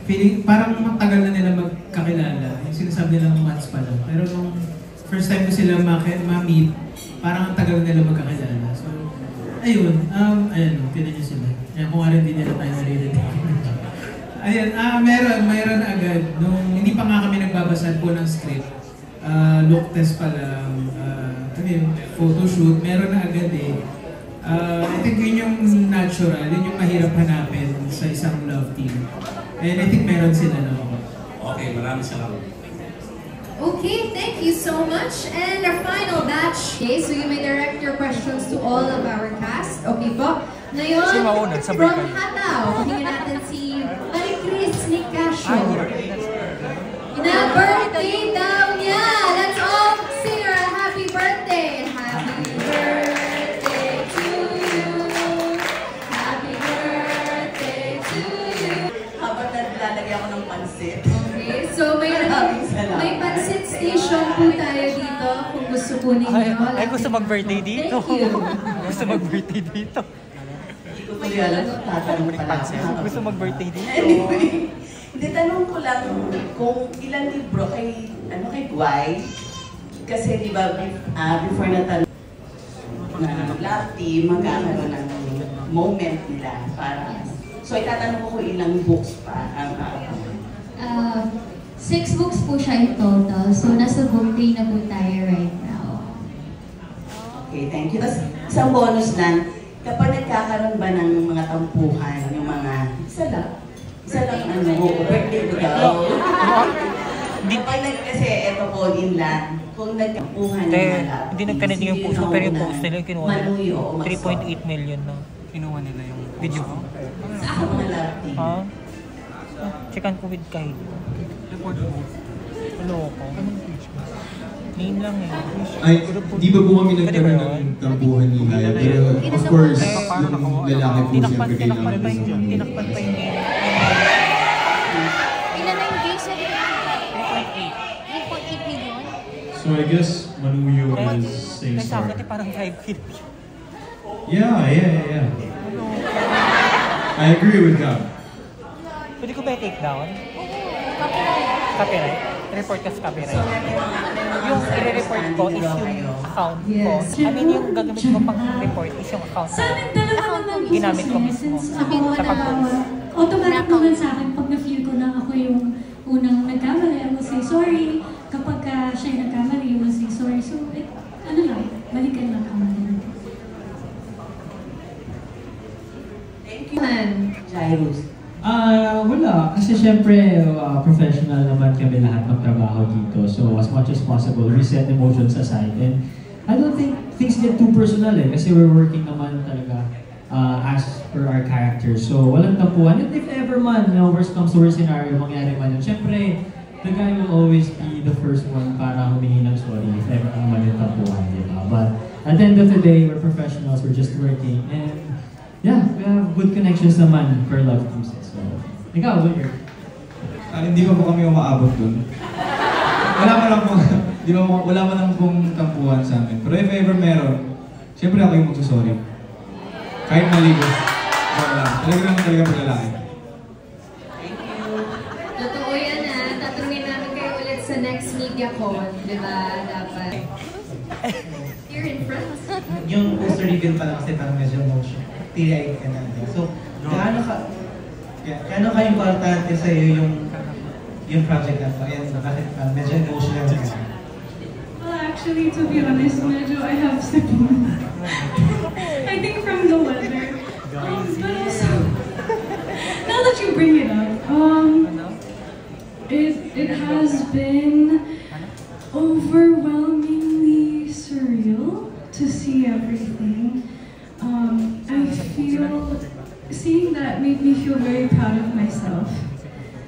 Feeling, parang matagal na nila magkakilala. Yung sinasabi nilang months pa lang. Pero nung first time ko sila ma-meet, parang ang tagal nila magkakilala. So, ayun, tinan niyo sila. Kung rin din nila tayo naririnig. Ayan, mayroon agad. Nung hindi pa nga kami nagbabasa po ng script, look test pa lang, photoshoot, meron na agad eh. I think yun yung natural, yun yung mahirap hanapin sa isang love team. And I think meron sila na ako. Okay, maraming salamat. Okay, thank you so much. And our final batch. Okay, so you may direct your questions to all of our cast. Okay po. Ngayon, from Hataw, pakinggan natin si Maricris Nicasio. Na birthday daw niya. Let's all sing her a happy birthday. Happy birthday po ninyo. Ay, gusto mag-birthday dito. Thank you. Gusto mag-birthday dito. Hindi ko tuloy alam kung tatanong pala ako. Gusto mag-birthday dito. Anyway, hindi, tanong ko lang kung ilang libro kay Guay. Kasi di ba, before na love team, magkakaroon ng moment nila para. So itatanong ko kung ilang books pa ang 6 books po siya in total. So nasa book 3 na po tayo right now. Okay, thank you. Tapos isang bonus lang, kapag nagkakaroon ba ng mga tampuhan, yung mga isa lang birthday ko daw. Kasi eto po din lang, kung nagtampuhan yung mga love, hindi nagkanitin yung post ko, pero yung post nila yung kinuha nila. 3.8 million na. Kinuha nila yung video ko. Sa mga love team. Checkan ko with Kyle. Report mo. Hello ko. Name lang eh. Ay, di ba po kami nagkaroon ng tampuhan ni Haya? Pero of course, yung lalaki po siyempre kailangan na sa kanila. Tinakpan pa yung name. Ilan na yung views sa 3.8 million? So I guess Manuyo is same Sa story. akin parang 5 million. Yeah. I agree with that. Pwede ko ba i-take down? Copyright? Report ka sa copyright. Yung i-report ko is yung account ko. I mean, yung gagamit ko pang report is yung account ko. Ginamit ko mismo. Sa pag-post. Automatic naman sa akin pag na-feel ko na ako yung unang nagkamali, I will say sorry. Kapag siya yung nagkamali, I will say sorry. So, balikan lang kamali. Thank you, Jairus. Wala. Kasi syempre, professional naman kami lahat magtrabaho dito. So, as much as possible, we set emotions aside. And I don't think things get too personal kasi we're working naman talaga as per our characters. So, walang tampuhan. And if ever man, worst comes to worst scenario, mangyari man yun. Syempre, the guy will always be the first one para humingi ng sorry if ever naman yung tampuhan, diba? But at the end of the day, we're professionals, we're just working. And yeah, we have good connections naman per love teams. So, ikaw, what year? Hindi pa po kami umaabot dun. Wala pa lang pong tampuhan sa amin. Pero if ever meron, siyempre ako yung magsasorry. Kahit mali ko. Talaga paglalaki. Totoo yan tatanungin namin kayo ulit sa next media con, di ba? Dapat. Here in front. Yung poster reveal pa lang kasi parang medyo emotional. Teary-eyed ka na. So, gaano ka-importante sa'yo yung project na to? Ayan, bakit medyo emotional ka? Well, actually, to be honest, medyo I have symptoms. I think from the weather. But also, now that you bring it up, it has been overwhelmingly surreal to see everything. I feel, seeing that made me feel very proud of myself.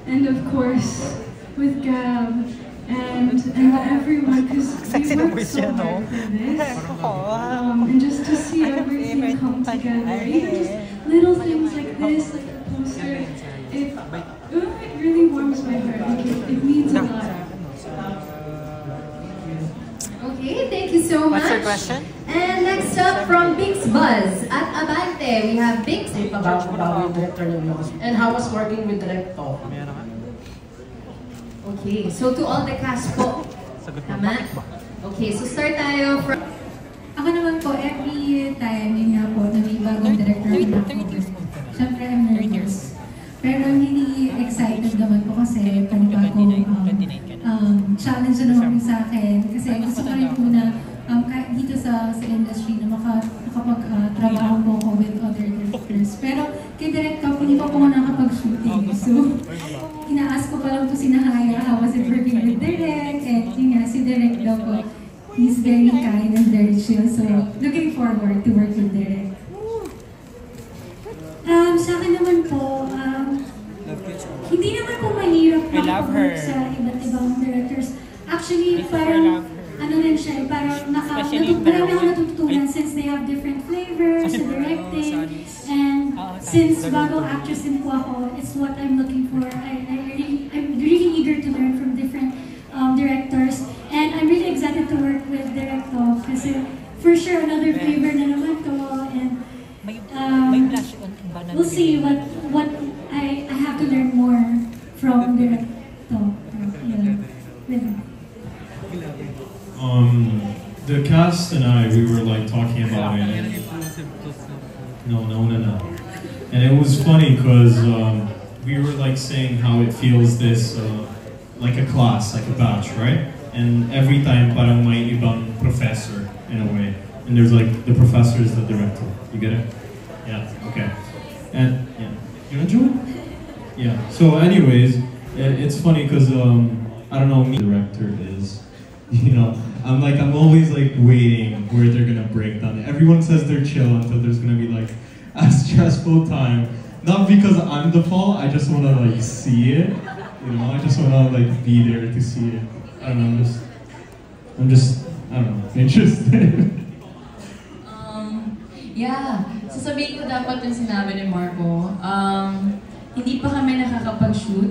And of course, with Gab and everyone, because we worked so hard for this. And just to see everything come together, even just little things like this, like the poster, it really warms my heart. Like it means a lot. Okay, thank you so much. What's your question? And next up from Binks Buzz at Abante, we have Binks. And how was working with Directo? Okay, so to all the cast po. Tama? Okay, so start tayo from... Ako naman po, every time yun nga po, na may bagong director na ako. Siyempre, I'm nervous. Pero really excited naman po kasi panibagong challenge na naman sa akin. Kasi gusto ko rin po na dito sa industry na makapag-trabaho po ako with other directors. Pero kay Direct Cup, hindi pa po ako nakapag-shooting. So, ina-ask ko pa lang po si Nahaya, how was it working with Direct? And yun nga, si Direct daw po, he's very kind and very chill. So, looking forward to work with Direct. Sa akin naman po, hindi naman po mahirap makapag-work sa iba't ibang directors. Actually, parang ano rin siya, parang marami ako natutunan since they have different flavors sa directing. And since bagong actress din po ako, it's what I'm looking for. I'm really eager to learn from different directors. And I'm really excited to work with Director your favor na naman to, and we'll see what I have to learn more from Direct to. The cast and I, we were like talking about it. No. And it was funny because we were like saying how it feels this like a class, like a batch, right? And every time parang may ibang professor in a way. And there's like, the professor is the director. You get it? Yeah, okay. And yeah, you wanna join? Yeah, so anyways, it's funny because I don't know who the director is. You know, I'm always like waiting where they're gonna break down. Everyone says they're chill until there's gonna be like a stressful time. Not because I'm the fault, I just wanna like see it. You know, I just wanna like be there to see it. I don't know, I'm just I don't know, interested. Yeah, sasabihin ko dapat yung sinabi ni Marco. Hindi pa kami nakakapag-shoot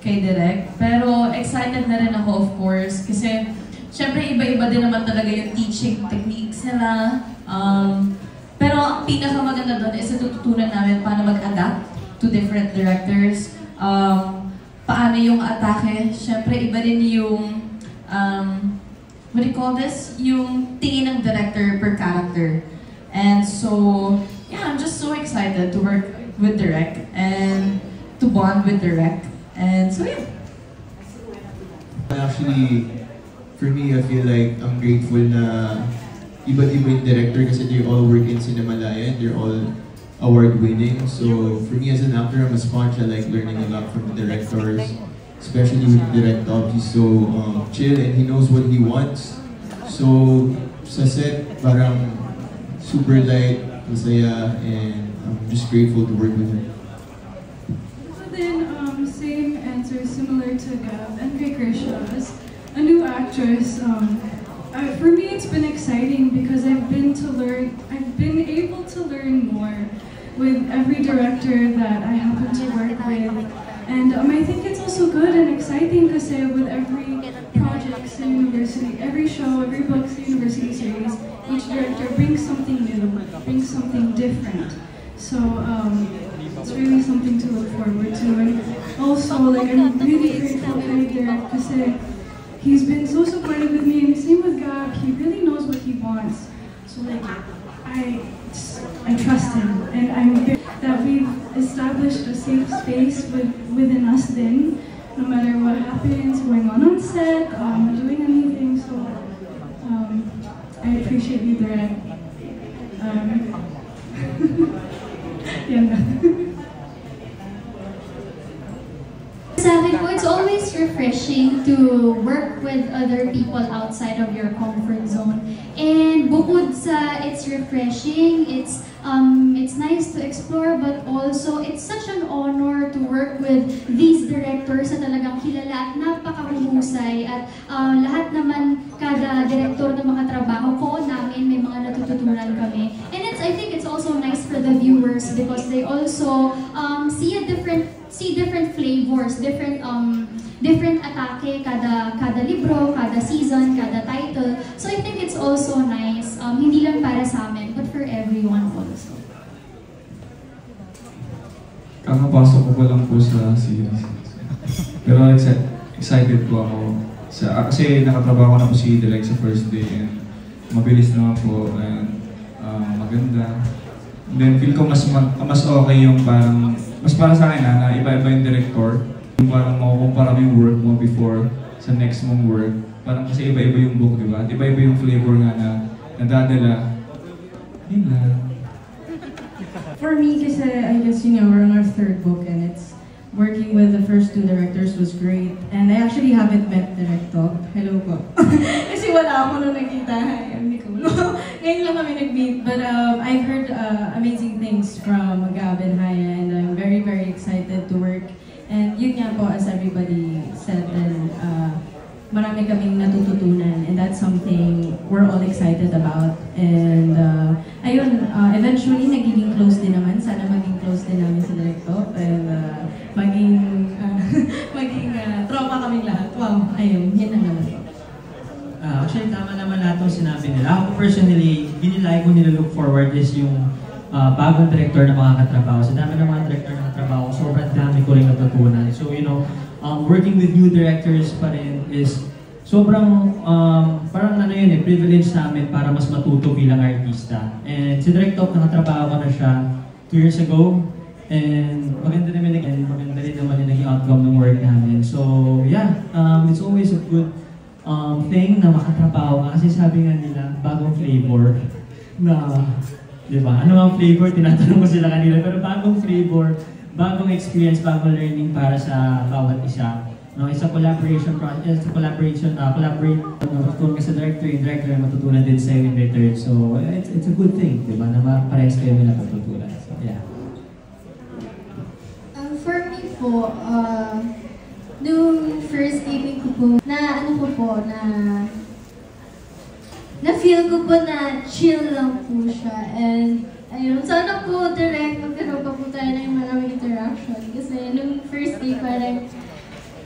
kay Direk, pero excited na rin ako of course kasi syempre iba-iba din naman talaga yung teaching techniques nila. Pero ang pinakamaganda doon is natututunan namin paano mag-adapt to different directors. Paano yung atake, syempre iba din yung what do you call this? Yung tingin ng director per character. And so, yeah, I'm just so excited to work with Direk and to bond with Direk. And so, yeah. Actually, for me, I feel like I'm grateful na iba't-iba yung director kasi they all work in Cinemalaya and they're all award-winning. So, for me as an actor, I'm a sponge. I like learning a lot from the directors, especially with Direk Top. He's so chill and he knows what he wants. So, sa set, parang super light, masaya, and I'm just grateful to work with him. So then, same answer, similar to Gab and kay Krisha. As a new actress, for me it's been exciting because I've been able to learn more with every director that I happen to work with. And I think it's also good and exciting because with every project sa university, every show, every book sa university series, each director brings something new, brings something different. So it's really something to look forward to. And also, like, I'm really grateful to Direk because he's been so supportive with me, and same with Gab. He really knows what he wants. So like, I trust him, and I'm very that we've established a safe space within us. Then, no matter what happens, going on set, doing anything. So I appreciate you, Direk. Yeah. Sa akin po, it's always refreshing to work with other people outside of your comfort zone. And bukod sa it's refreshing, it's nice to explore, but also it's such an honor to work with these directors na talagang kilala at napakahuhusay. At lahat naman, kada director ng mga trabaho ko namin, may mga natututunan kami. And I think it's also nice for the viewers because they also see different flavors, different atake kada libro, kada season, kada title. So I think it's also nice, hindi lang para sa amin, but for everyone also. Kakapasok ko pa lang po sa series. Pero excited po ako. Kasi nakatrabaho na po si Direk sa first day and mabilis naman po and maganda. Then feel ko mas okay yung parang, mas para sa akin na iba-iba yung director. Yung parang makukumpara mo yung work mo before sa next mong work. Parang kasi iba-iba yung book, di ba? Iba-iba yung flavor nga na nadadala. Yun lang. For me, kasi I guess, you know, we're on our third book and it's working with the first two directors was great. And I actually haven't met Direk Top. Hello po. Kasi wala ako nung nakita. Hindi ko. Ngayon lang kami nag-meet. But I've heard amazing things from Gab and Haya and I'm very, very excited to work. And yun nga po, as everybody said, then marami kaming natututunan and that's something we're all excited about. And ayun, eventually nagiging close din naman. Sana maging close din namin sa Direk Top and maging tropa kaming lahat. Wow, ayun, yan ang naman po. Actually, tama naman lahat ng sinabi nila. Ako personally, binilay ko kong nilalook forward is yung bagong director na makakatrabaho. Sa dami ng mga director na nakatrabaho, sobrang dami ko rin natutunan. So, working with new directors pa rin is sobrang, parang privilege namin para mas matuto bilang artista. And si Direct Talk, nakatrabaho ko na siya 2 years ago. And maganda rin naman yung naging outcome ng work namin. So, yeah, it's always a good thing na makatrabaho ka. Kasi sabi nga nila, bagong flavor na, di ba? Ano ang flavor? Tinatanong ko sila kanila. Pero bagong flavor, bagong experience, bagong learning para sa bawat isa. No, it's a collaboration process, collaborate, matutunan ka sa director, yung director na matutunan din sa'yo in return. So, it's a good thing, di ba? Na parehas kayo na natutunan. So, yeah. For me po, nung first taping ko po, na-feel ko po na chill lang po siya. And, ayun, sana po direct magkaroon pa po tayo ng maraming interaction. Kasi nung first day parang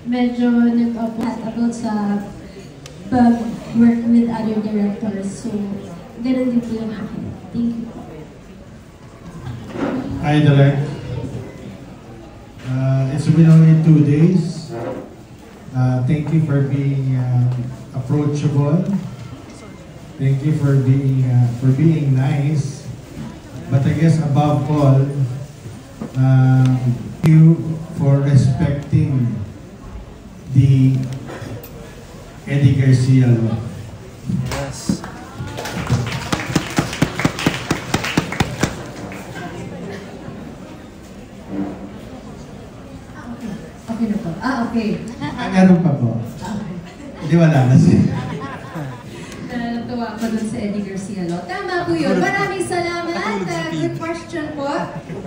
medyo nag-compatible sa pag-work with other directors. So, ganun din po yung akin. Thank you po. Hi, Direct. It's been only 2 days. Thank you for being approachable. Thank you for being nice. But I guess above all, thank you for respecting the Eddie Garcia law. Yes. Okay na po. Okay. Meron pa po. Hindi wala na siya. Natuwa ko dun sa Eddie Garcia Law. Tama po yun. Maraming salamat. Good question po.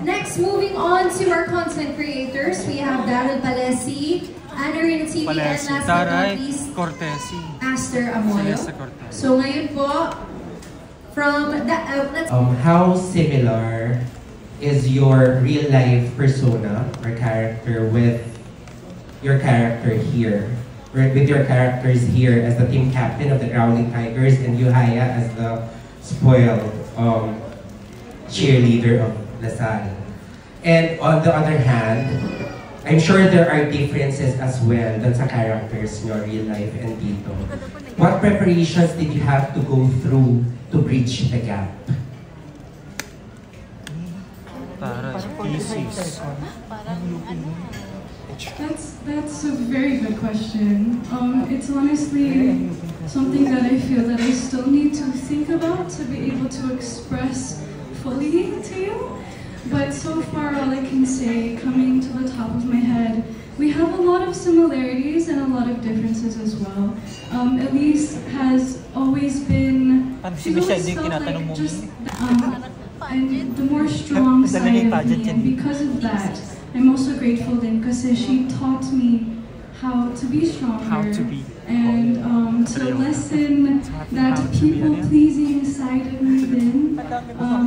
Next, moving on to our content creators. We have Daryl Palesi, Ana Rina TV, and last but not least, Aster Amoyo. So ngayon po, from the outlets... How similar is your real-life persona or character with your character here? With your characters here as the team captain of the Growling Tigers and Yuhaya as the spoiled cheerleader of LaSalle. And on the other hand, I'm sure there are differences as well dun sa characters in your real life and dito. What preparations did you have to go through to bridge the gap? That's a very good question. It's honestly something that I feel that I still need to think about to be able to express fully to you. But so far, all I can say, coming to the top of my head, we have a lot of similarities and a lot of differences as well. Elise has always been, she's always felt like just, and the more strong side of me, and because of that, I'm also grateful then because she taught me how to be stronger and to lessen that people-pleasing side of me then.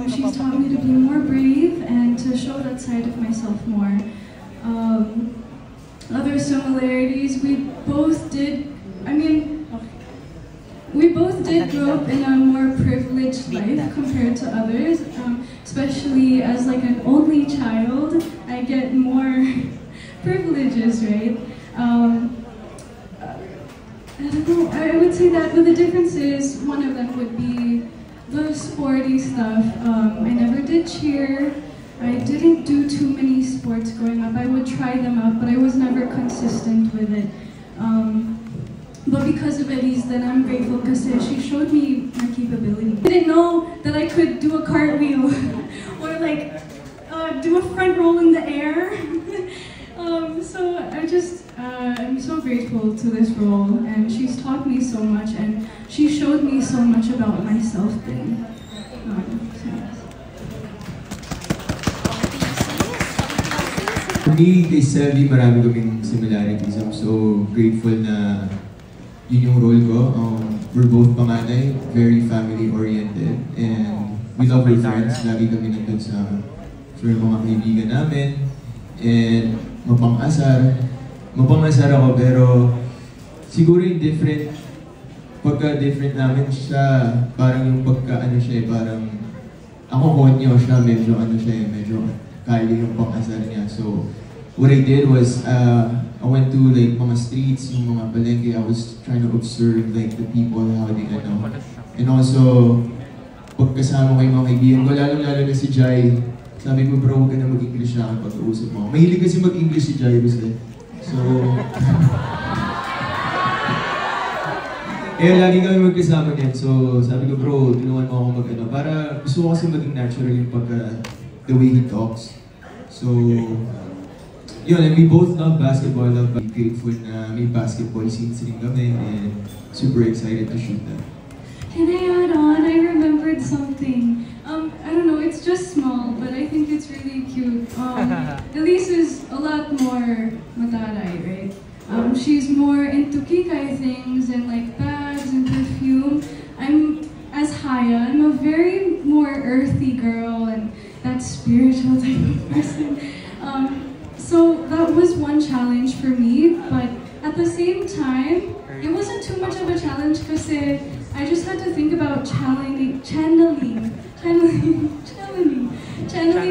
She's taught me to be more brave and to show that side of myself more. Other similarities, we both did grow up in a more privileged life compared to others, especially as like an only child. I get more privileges, right? I don't know, I would say that the differences, one of them would be the sporty stuff. I never did cheer. I didn't do too many sports growing up. I would try them out, but I was never consistent with it. But because of Elise, then I'm grateful because she showed me my capability. I didn't know that I could do a cartwheel or like do a front roll in the air. So I'm so grateful to this role, and she's taught me so much, and she showed me so much about myself then. For me, kay Selvi, marami kaming similarities. I'm so grateful na yun yung role ko. We're both panganay, very family-oriented, and we love our friends. Lagi kami nandun sa mga kaibigan namin. And mapang-asar ako, pero siguro yung different, pagka-different namin siya, parang yung pagka-ano siya, parang ako konyo siya, medyo ano siya, medyo kaya yung pangkasal niya. So, what I did was, I went to like mga streets, yung mga palengke. I was trying to observe like the people, how they ano. And also, pagkasama ko yung mga kaibigan ko, lalo na si Jai, sabi ko, bro, huwag ka na mag-English na ako pag-uusap mo. Mahilig kasi mag-English si Jai, kasi. So, lagi kami magkasama din. So, sabi ko, bro, tulungan mo ako mag-ano. Para gusto ko kasi maging natural yung the way he talks. So, yun, and we both love basketball. Love grateful na may basketball scenes rin kami and super excited to shoot them. Can I add on? I remembered something. I don't know, it's just small, but I think it's really cute. Elise is a lot more mataray, right? She's more into kikay things and like bags and perfume. I'm as Haya, I'm a very more earthy girl and that spiritual type of person. So that was one challenge for me, but at the same time, it wasn't too much of a challenge because I just had to think about channeling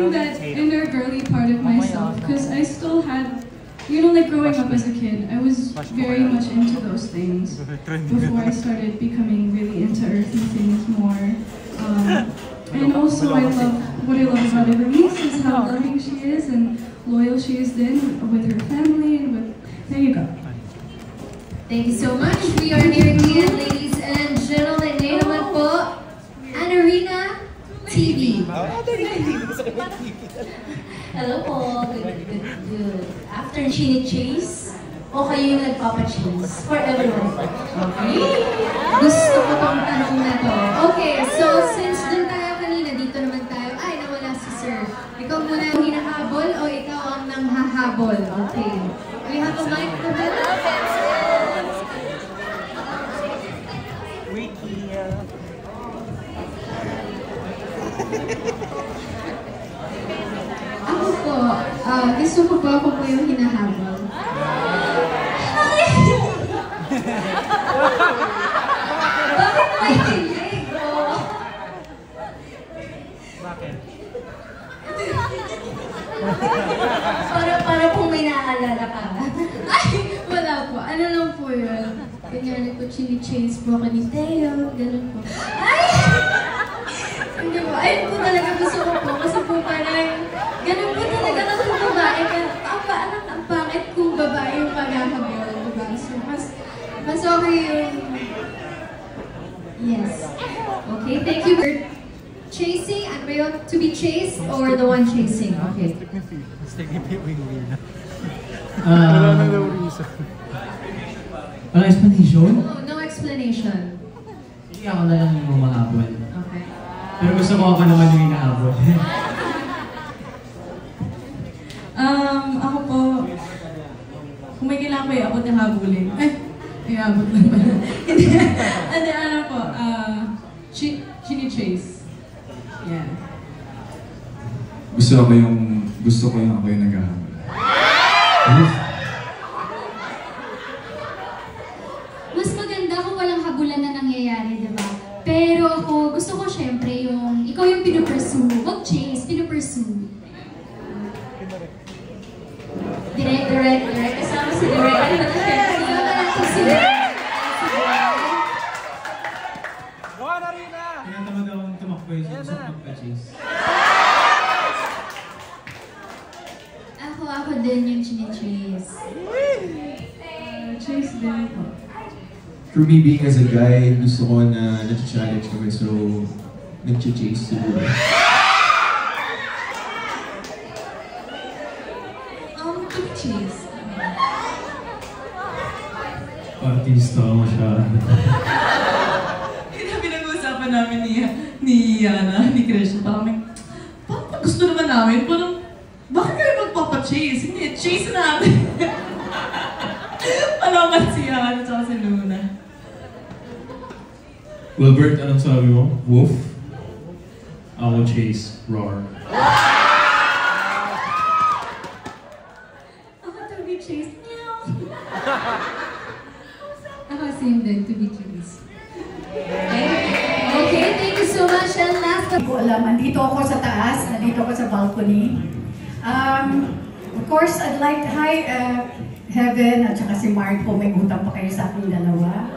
that inner girly part of myself, because I still had, you know, like growing up as a kid, I was very much into those things before I started becoming really into earthy things more. And also what I love about Elise is how loving she is and loyal she is then with her family and with, there you go. Thank you so much. We are nearing the end, ladies and gentlemen. Ngayon naman po, Anarina TV. Hello po. Good. After Chini Chase, o kayo yung nagpapa-chase? For everyone. Okay? Gusto ko tong tanong na to. Okay, so since dun tayo kanina, dito naman tayo. Ay, nawala si Sir. Ikaw muna ang hinahabol o ikaw ang nanghahabol? Okay. We have a mic for that. Ako po, gusto ko po ako po yung hinahabol. Bakit may kilig, bro? Bakit? Para po may naaalala ka. Ay, wala po. Ano lang po yun? Kanyari ko chini-chase po ako ni Teo. Ganun po. Ay! Hindi po. Ayun po talaga gusto ko po. Kasi po parang ganun po talaga kasi babae. Ang pangit kung babae yung maghahabol. Diba? So, mas okay yung... Yes. Okay, thank you for chasing. Ano ba yun? To be chased or the one chasing? Okay. Walang explanation? No explanation. Hindi ako na lang yung mahabol. Okay. Pero gusto ko ako naman yung hinahabol. Ako po, kung may kailangan ko iabot yung habulin. Iabot lang ba? Hindi, ano po, chini-chase. Yeah. Gusto ko yung ako yung naghahabol. Mas maganda kung walang habulan na nangyayari, diba? Pero ako, gusto ko syempre yung, ikaw yung pinupursue. Huwag chase, pinupursue. Direct. Kasama si Direct. Ano na siya? Sino ka natin si Direct? Kaya talaga akong tumakbo yung gusto magpa-chase. Ako din yung chini-chase. Chase din po. For me, being as a guy, gusto ko na nag-challenge kami, so nag-chase siguro. Chase. Artista mo siya. Kaya pinag-uusapan namin ni Yana, ni Krisha, parang gusto naman namin, parang bakit kayo magpapachase? Hindi, chase namin. Palaman si Yana, tsaka si Luna. Well, Bert, anong sabi mo? Wolf? Ako chase, roar. Ako to be chased. Ako same din, to be chased. Okay, thank you so much. And last... Ko alaman nandito ako sa taas, nandito ako sa balcony. Of course, I'd like to hi Heaven at saka si Marco, may utang pa kayo sa aking dalawa.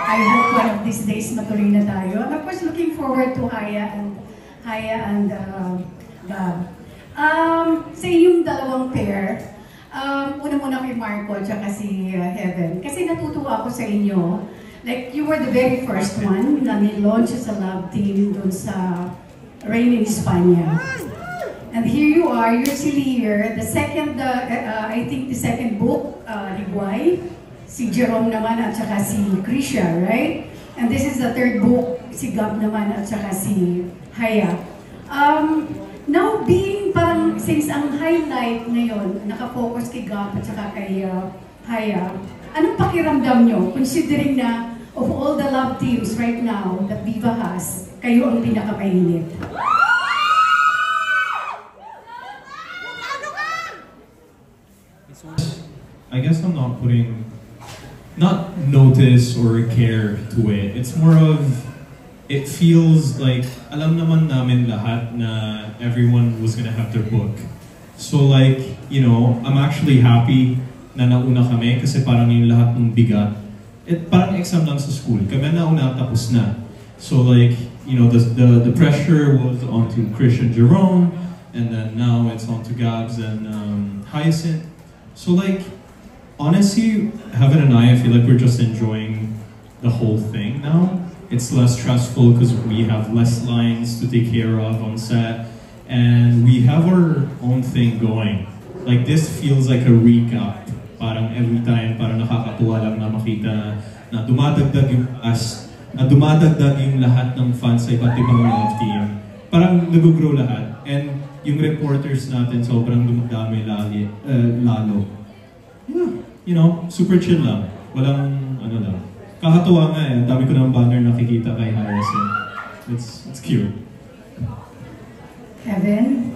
I hope one of these days matuloy na tayo. And of course, looking forward to Haya and Gab. Sa inyong dalawang pair, una muna kay Marco at saka si Heaven. Kasi natutuwa ako sa inyo. Like, you were the very first one na ni-launch sa love team dun sa Rain in España. And here you are, you're still here. The second, I think the second book, Ligway, si Jerome naman at saka si Krisha, right? And this is the third book, si Gab naman at saka si Haya. Now being parang, since ang highlight ngayon, nakafocus kay Gab at saka kay Haya, anong pakiramdam nyo, considering na of all the love teams right now that Viva has, kayo ang pinakamainit? I guess I'm not putting, not notice or care to it. It's more of, it feels like, alam naman namin lahat na everyone was gonna have their book. So like, you know, I'm actually happy na nauna kami kasi parang yung lahat ng bigat. Parang exam lang sa school. Kami nauna tapos na. So like, you know, the pressure was onto Christian Jerome, and then now it's onto Gabs and Hyacinth. So like, honestly, Heaven and I feel like we're just enjoying the whole thing now. It's less stressful because we have less lines to take care of on set, and we have our own thing going. Like, this feels like a recap. Parang every time, parang nakakatuwa lang na makita na dumadagdag yung cast, na dumadagdag yung lahat ng fans sa iba't ibang love team. Parang nag-grow lahat. And yung reporters natin sobrang dumadami lalo. Yeah, you know, super chill lang. Walang ano lang. Kakatuwa nga eh, dami ko ng banner nakikita kay Harrison. It's cute. Heaven?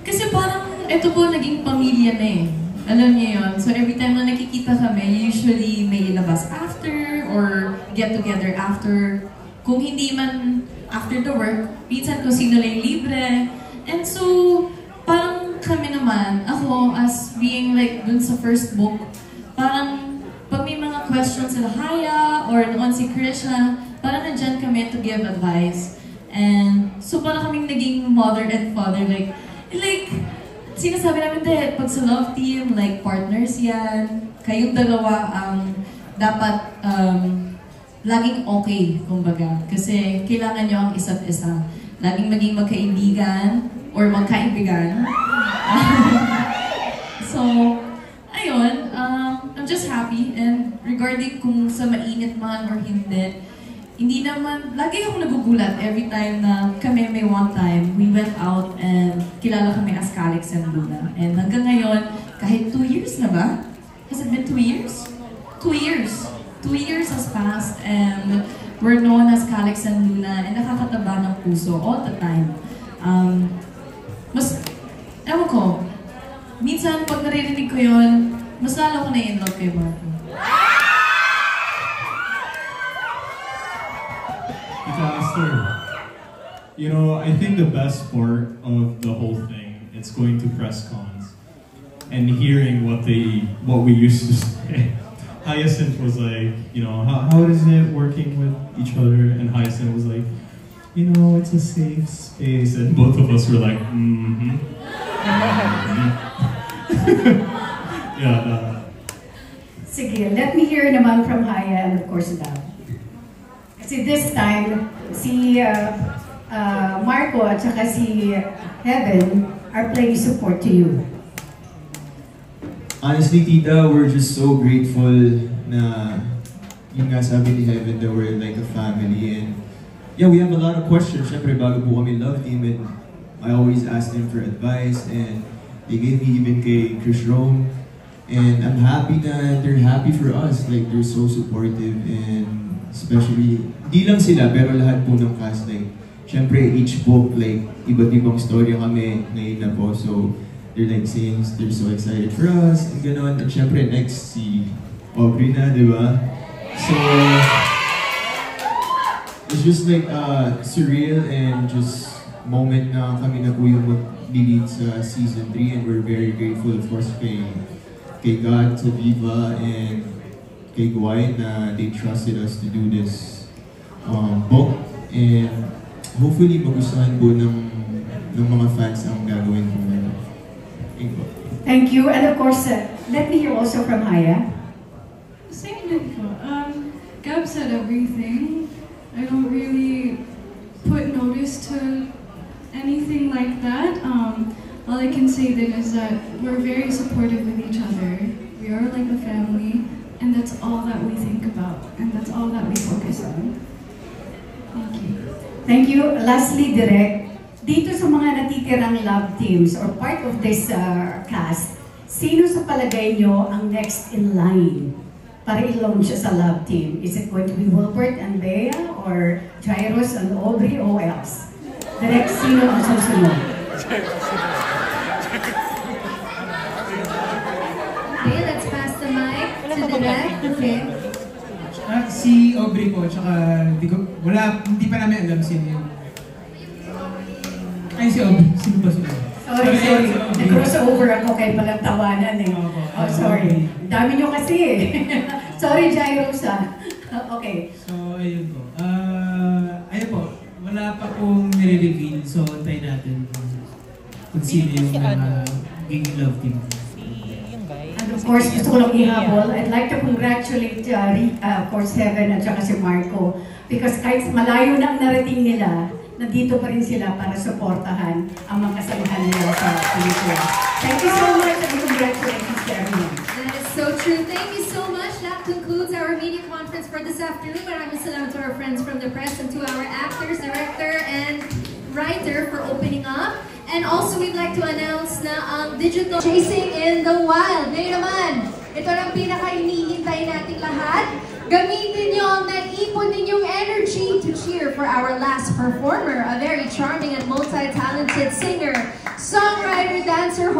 Kasi parang ito po naging pamilya na eh. Alam niyo yun. So every time na nakikita kami, usually may labas after or get together after. Kung hindi man after the work, minsan kung sino lang libre. And so, parang kami naman, ako as being like dun sa first book, parang pag may mga questions sila Haya or noon si Krisha, parang nandyan kami to give advice. And so parang kaming naging mother and father, like sinasabi namin dahil pag sa love team, like partners yan, kayong dalawa ang dapat laging okay, kumbaga. Kasi kailangan nyo ang isa't isa. Laging maging magkaibigan or magkaibigan. So, ayun, I'm just happy. And regarding kung sa mainit man or hindi naman, lagi ako nagugulat every time na kami may one time, we went out and kilala kami as Calix and Luna. And hanggang ngayon, kahit 2 years na ba? Has it been 2 years? 2 years. 2 years has passed and we're known as Calix and Luna and nakakataba ng puso all the time. Ewan ko, minsan pag naririnig ko yun, mas lalo ko na in love kay Marco. You know, I think the best part of the whole thing, it's going to press cons and hearing what we used to say. Hyacinth was like, you know, how is it working with each other? And Hyacinth was like, you know, it's a safe space. And both of us were like, mm-hmm. Yeah. Sige, let me hear naman from Haya and of course Gab. Kasi this time, si Marco at saka si Heaven are playing support to you. Honestly, Tita, we're just so grateful na yung nga sabi ni Heaven that we're like a family. And yeah, we have a lot of questions. Syempre, bago po kami love team and I always ask them for advice and they gave me even kay Chris Rome. And I'm happy na they're happy for us. Like, they're so supportive and especially, di lang sila, pero lahat po ng cast, like, syempre, each book, like, iba't ibang storya kami ngayon na po. So, they're like saying, they're so excited for us, and gano'n. And syempre, next, si Aubrey na, di ba? So, it's just like surreal and just moment na kami na po yung mag-lead sa season 3, and we're very grateful of course kay God, to Viva, and kay Guay na they trusted us to do this book, and hopefully magustuhan po ng mga fans ang gagawin ko. Thank you, and of course let me hear also from Haya. Same info. Gab said everything. I don't really put notice to anything like that. All I can say then is that we're very supportive with each other. We are like a family, and that's all that we think about, and that's all that we focus on. Thank you. Thank you. Lastly, Direk, dito sa mga natitirang love teams or part of this cast, sino sa palagay nyo ang next in line para i-launch sa love team? Is it going to be Wilbert and Bea, or Jairus and Aubrey, or else? Direk, sino ang susunod? Okay, let's pass the mic to Direk. Okay. Si Aubrey po, tsaka hindi pa namin alam sino yun. Ay, si Aubrey. Sino ba sila? Sorry. Nag-crossover ako kay palang tawanan eh. Oh, sorry. Dami nyo kasi eh. Sorry, Jairus Okay. So, ayun po. Ayun po. Wala pa pong nire-reveal. So, antayin natin kung sino yung magiging love team. And of course, gusto ko lang ihabol. I'd like to congratulate, of course, Heaven at saka si Marco. Because kahit malayo na ang narating nila, nandito pa rin sila para suportahan ang mga kasamahan nila sa pelikula. Thank you so much and congratulations to everyone. That is so true. Thank you so much. That concludes our media conference for this afternoon. Maraming salamat to our friends from the press and to our actors, director, and writer for opening up. And also, we'd like to announce na ang digital Chasing in the Wild. Ngayon naman, ito ang pinaka-inihintay nating lahat. Gamitin nyo ang naipon ninyong energy to cheer for our last performer, a very charming and multi-talented singer, songwriter, dancer,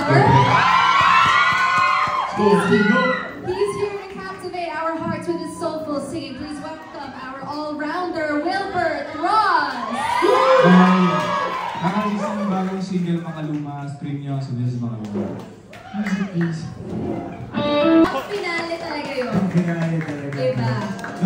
He's here to captivate our hearts with his soulful singing. Please welcome our all-rounder, Wilbert Ross! Nakakalisang ng bagong single, mga luma, stream nyo sa This Mga Luma. Finale talaga yun. Finale talaga. Diba?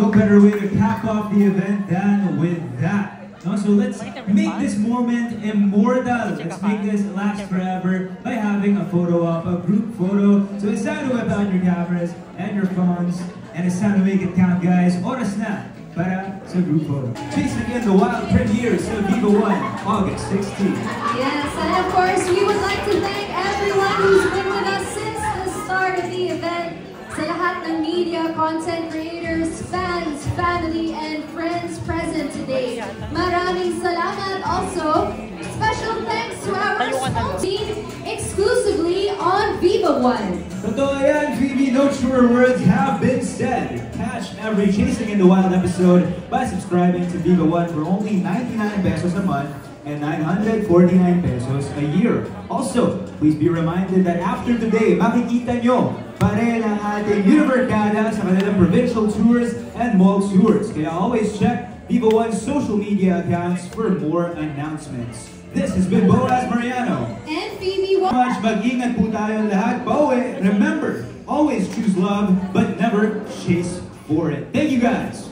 No better way to cap off the event than with that. No? So let's make this moment immortal. Let's make this last forever by having a photo op, a group photo. So it's time to whip out your cameras and your phones. And it's time to make it count, guys. Oras na para sa group photo. Chasing in the Wild premieres sa Viva One, August 16. Yes, and of course, we would like to thank everyone who's been with us since the start of the event. Sa lahat ng media, content creators, fans, family, and friends present today. Maraming salamat. Also, special thanks to our small team exclusively on Viva One. Totoo yan, Phoebe, no truer words have been said. Catch every Chasing in the Wild episode by subscribing to Viva One for only 99 pesos a month and 949 pesos a year. Also, please be reminded that after today, makikita nyo pa rin ang ating Univercada sa kanilang provincial tours and mall tours. Kaya always check Viva One's social media accounts for more announcements. This has been Boaz Mariano. And Phoebe Much mag-ingat po tayong lahat. Pauwi, remember, always choose love, but never chase for it. Thank you guys.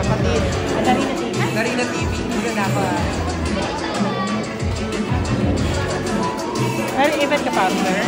Kapatid. Narina TV. Hindi na ako. Ay, event ka, partner?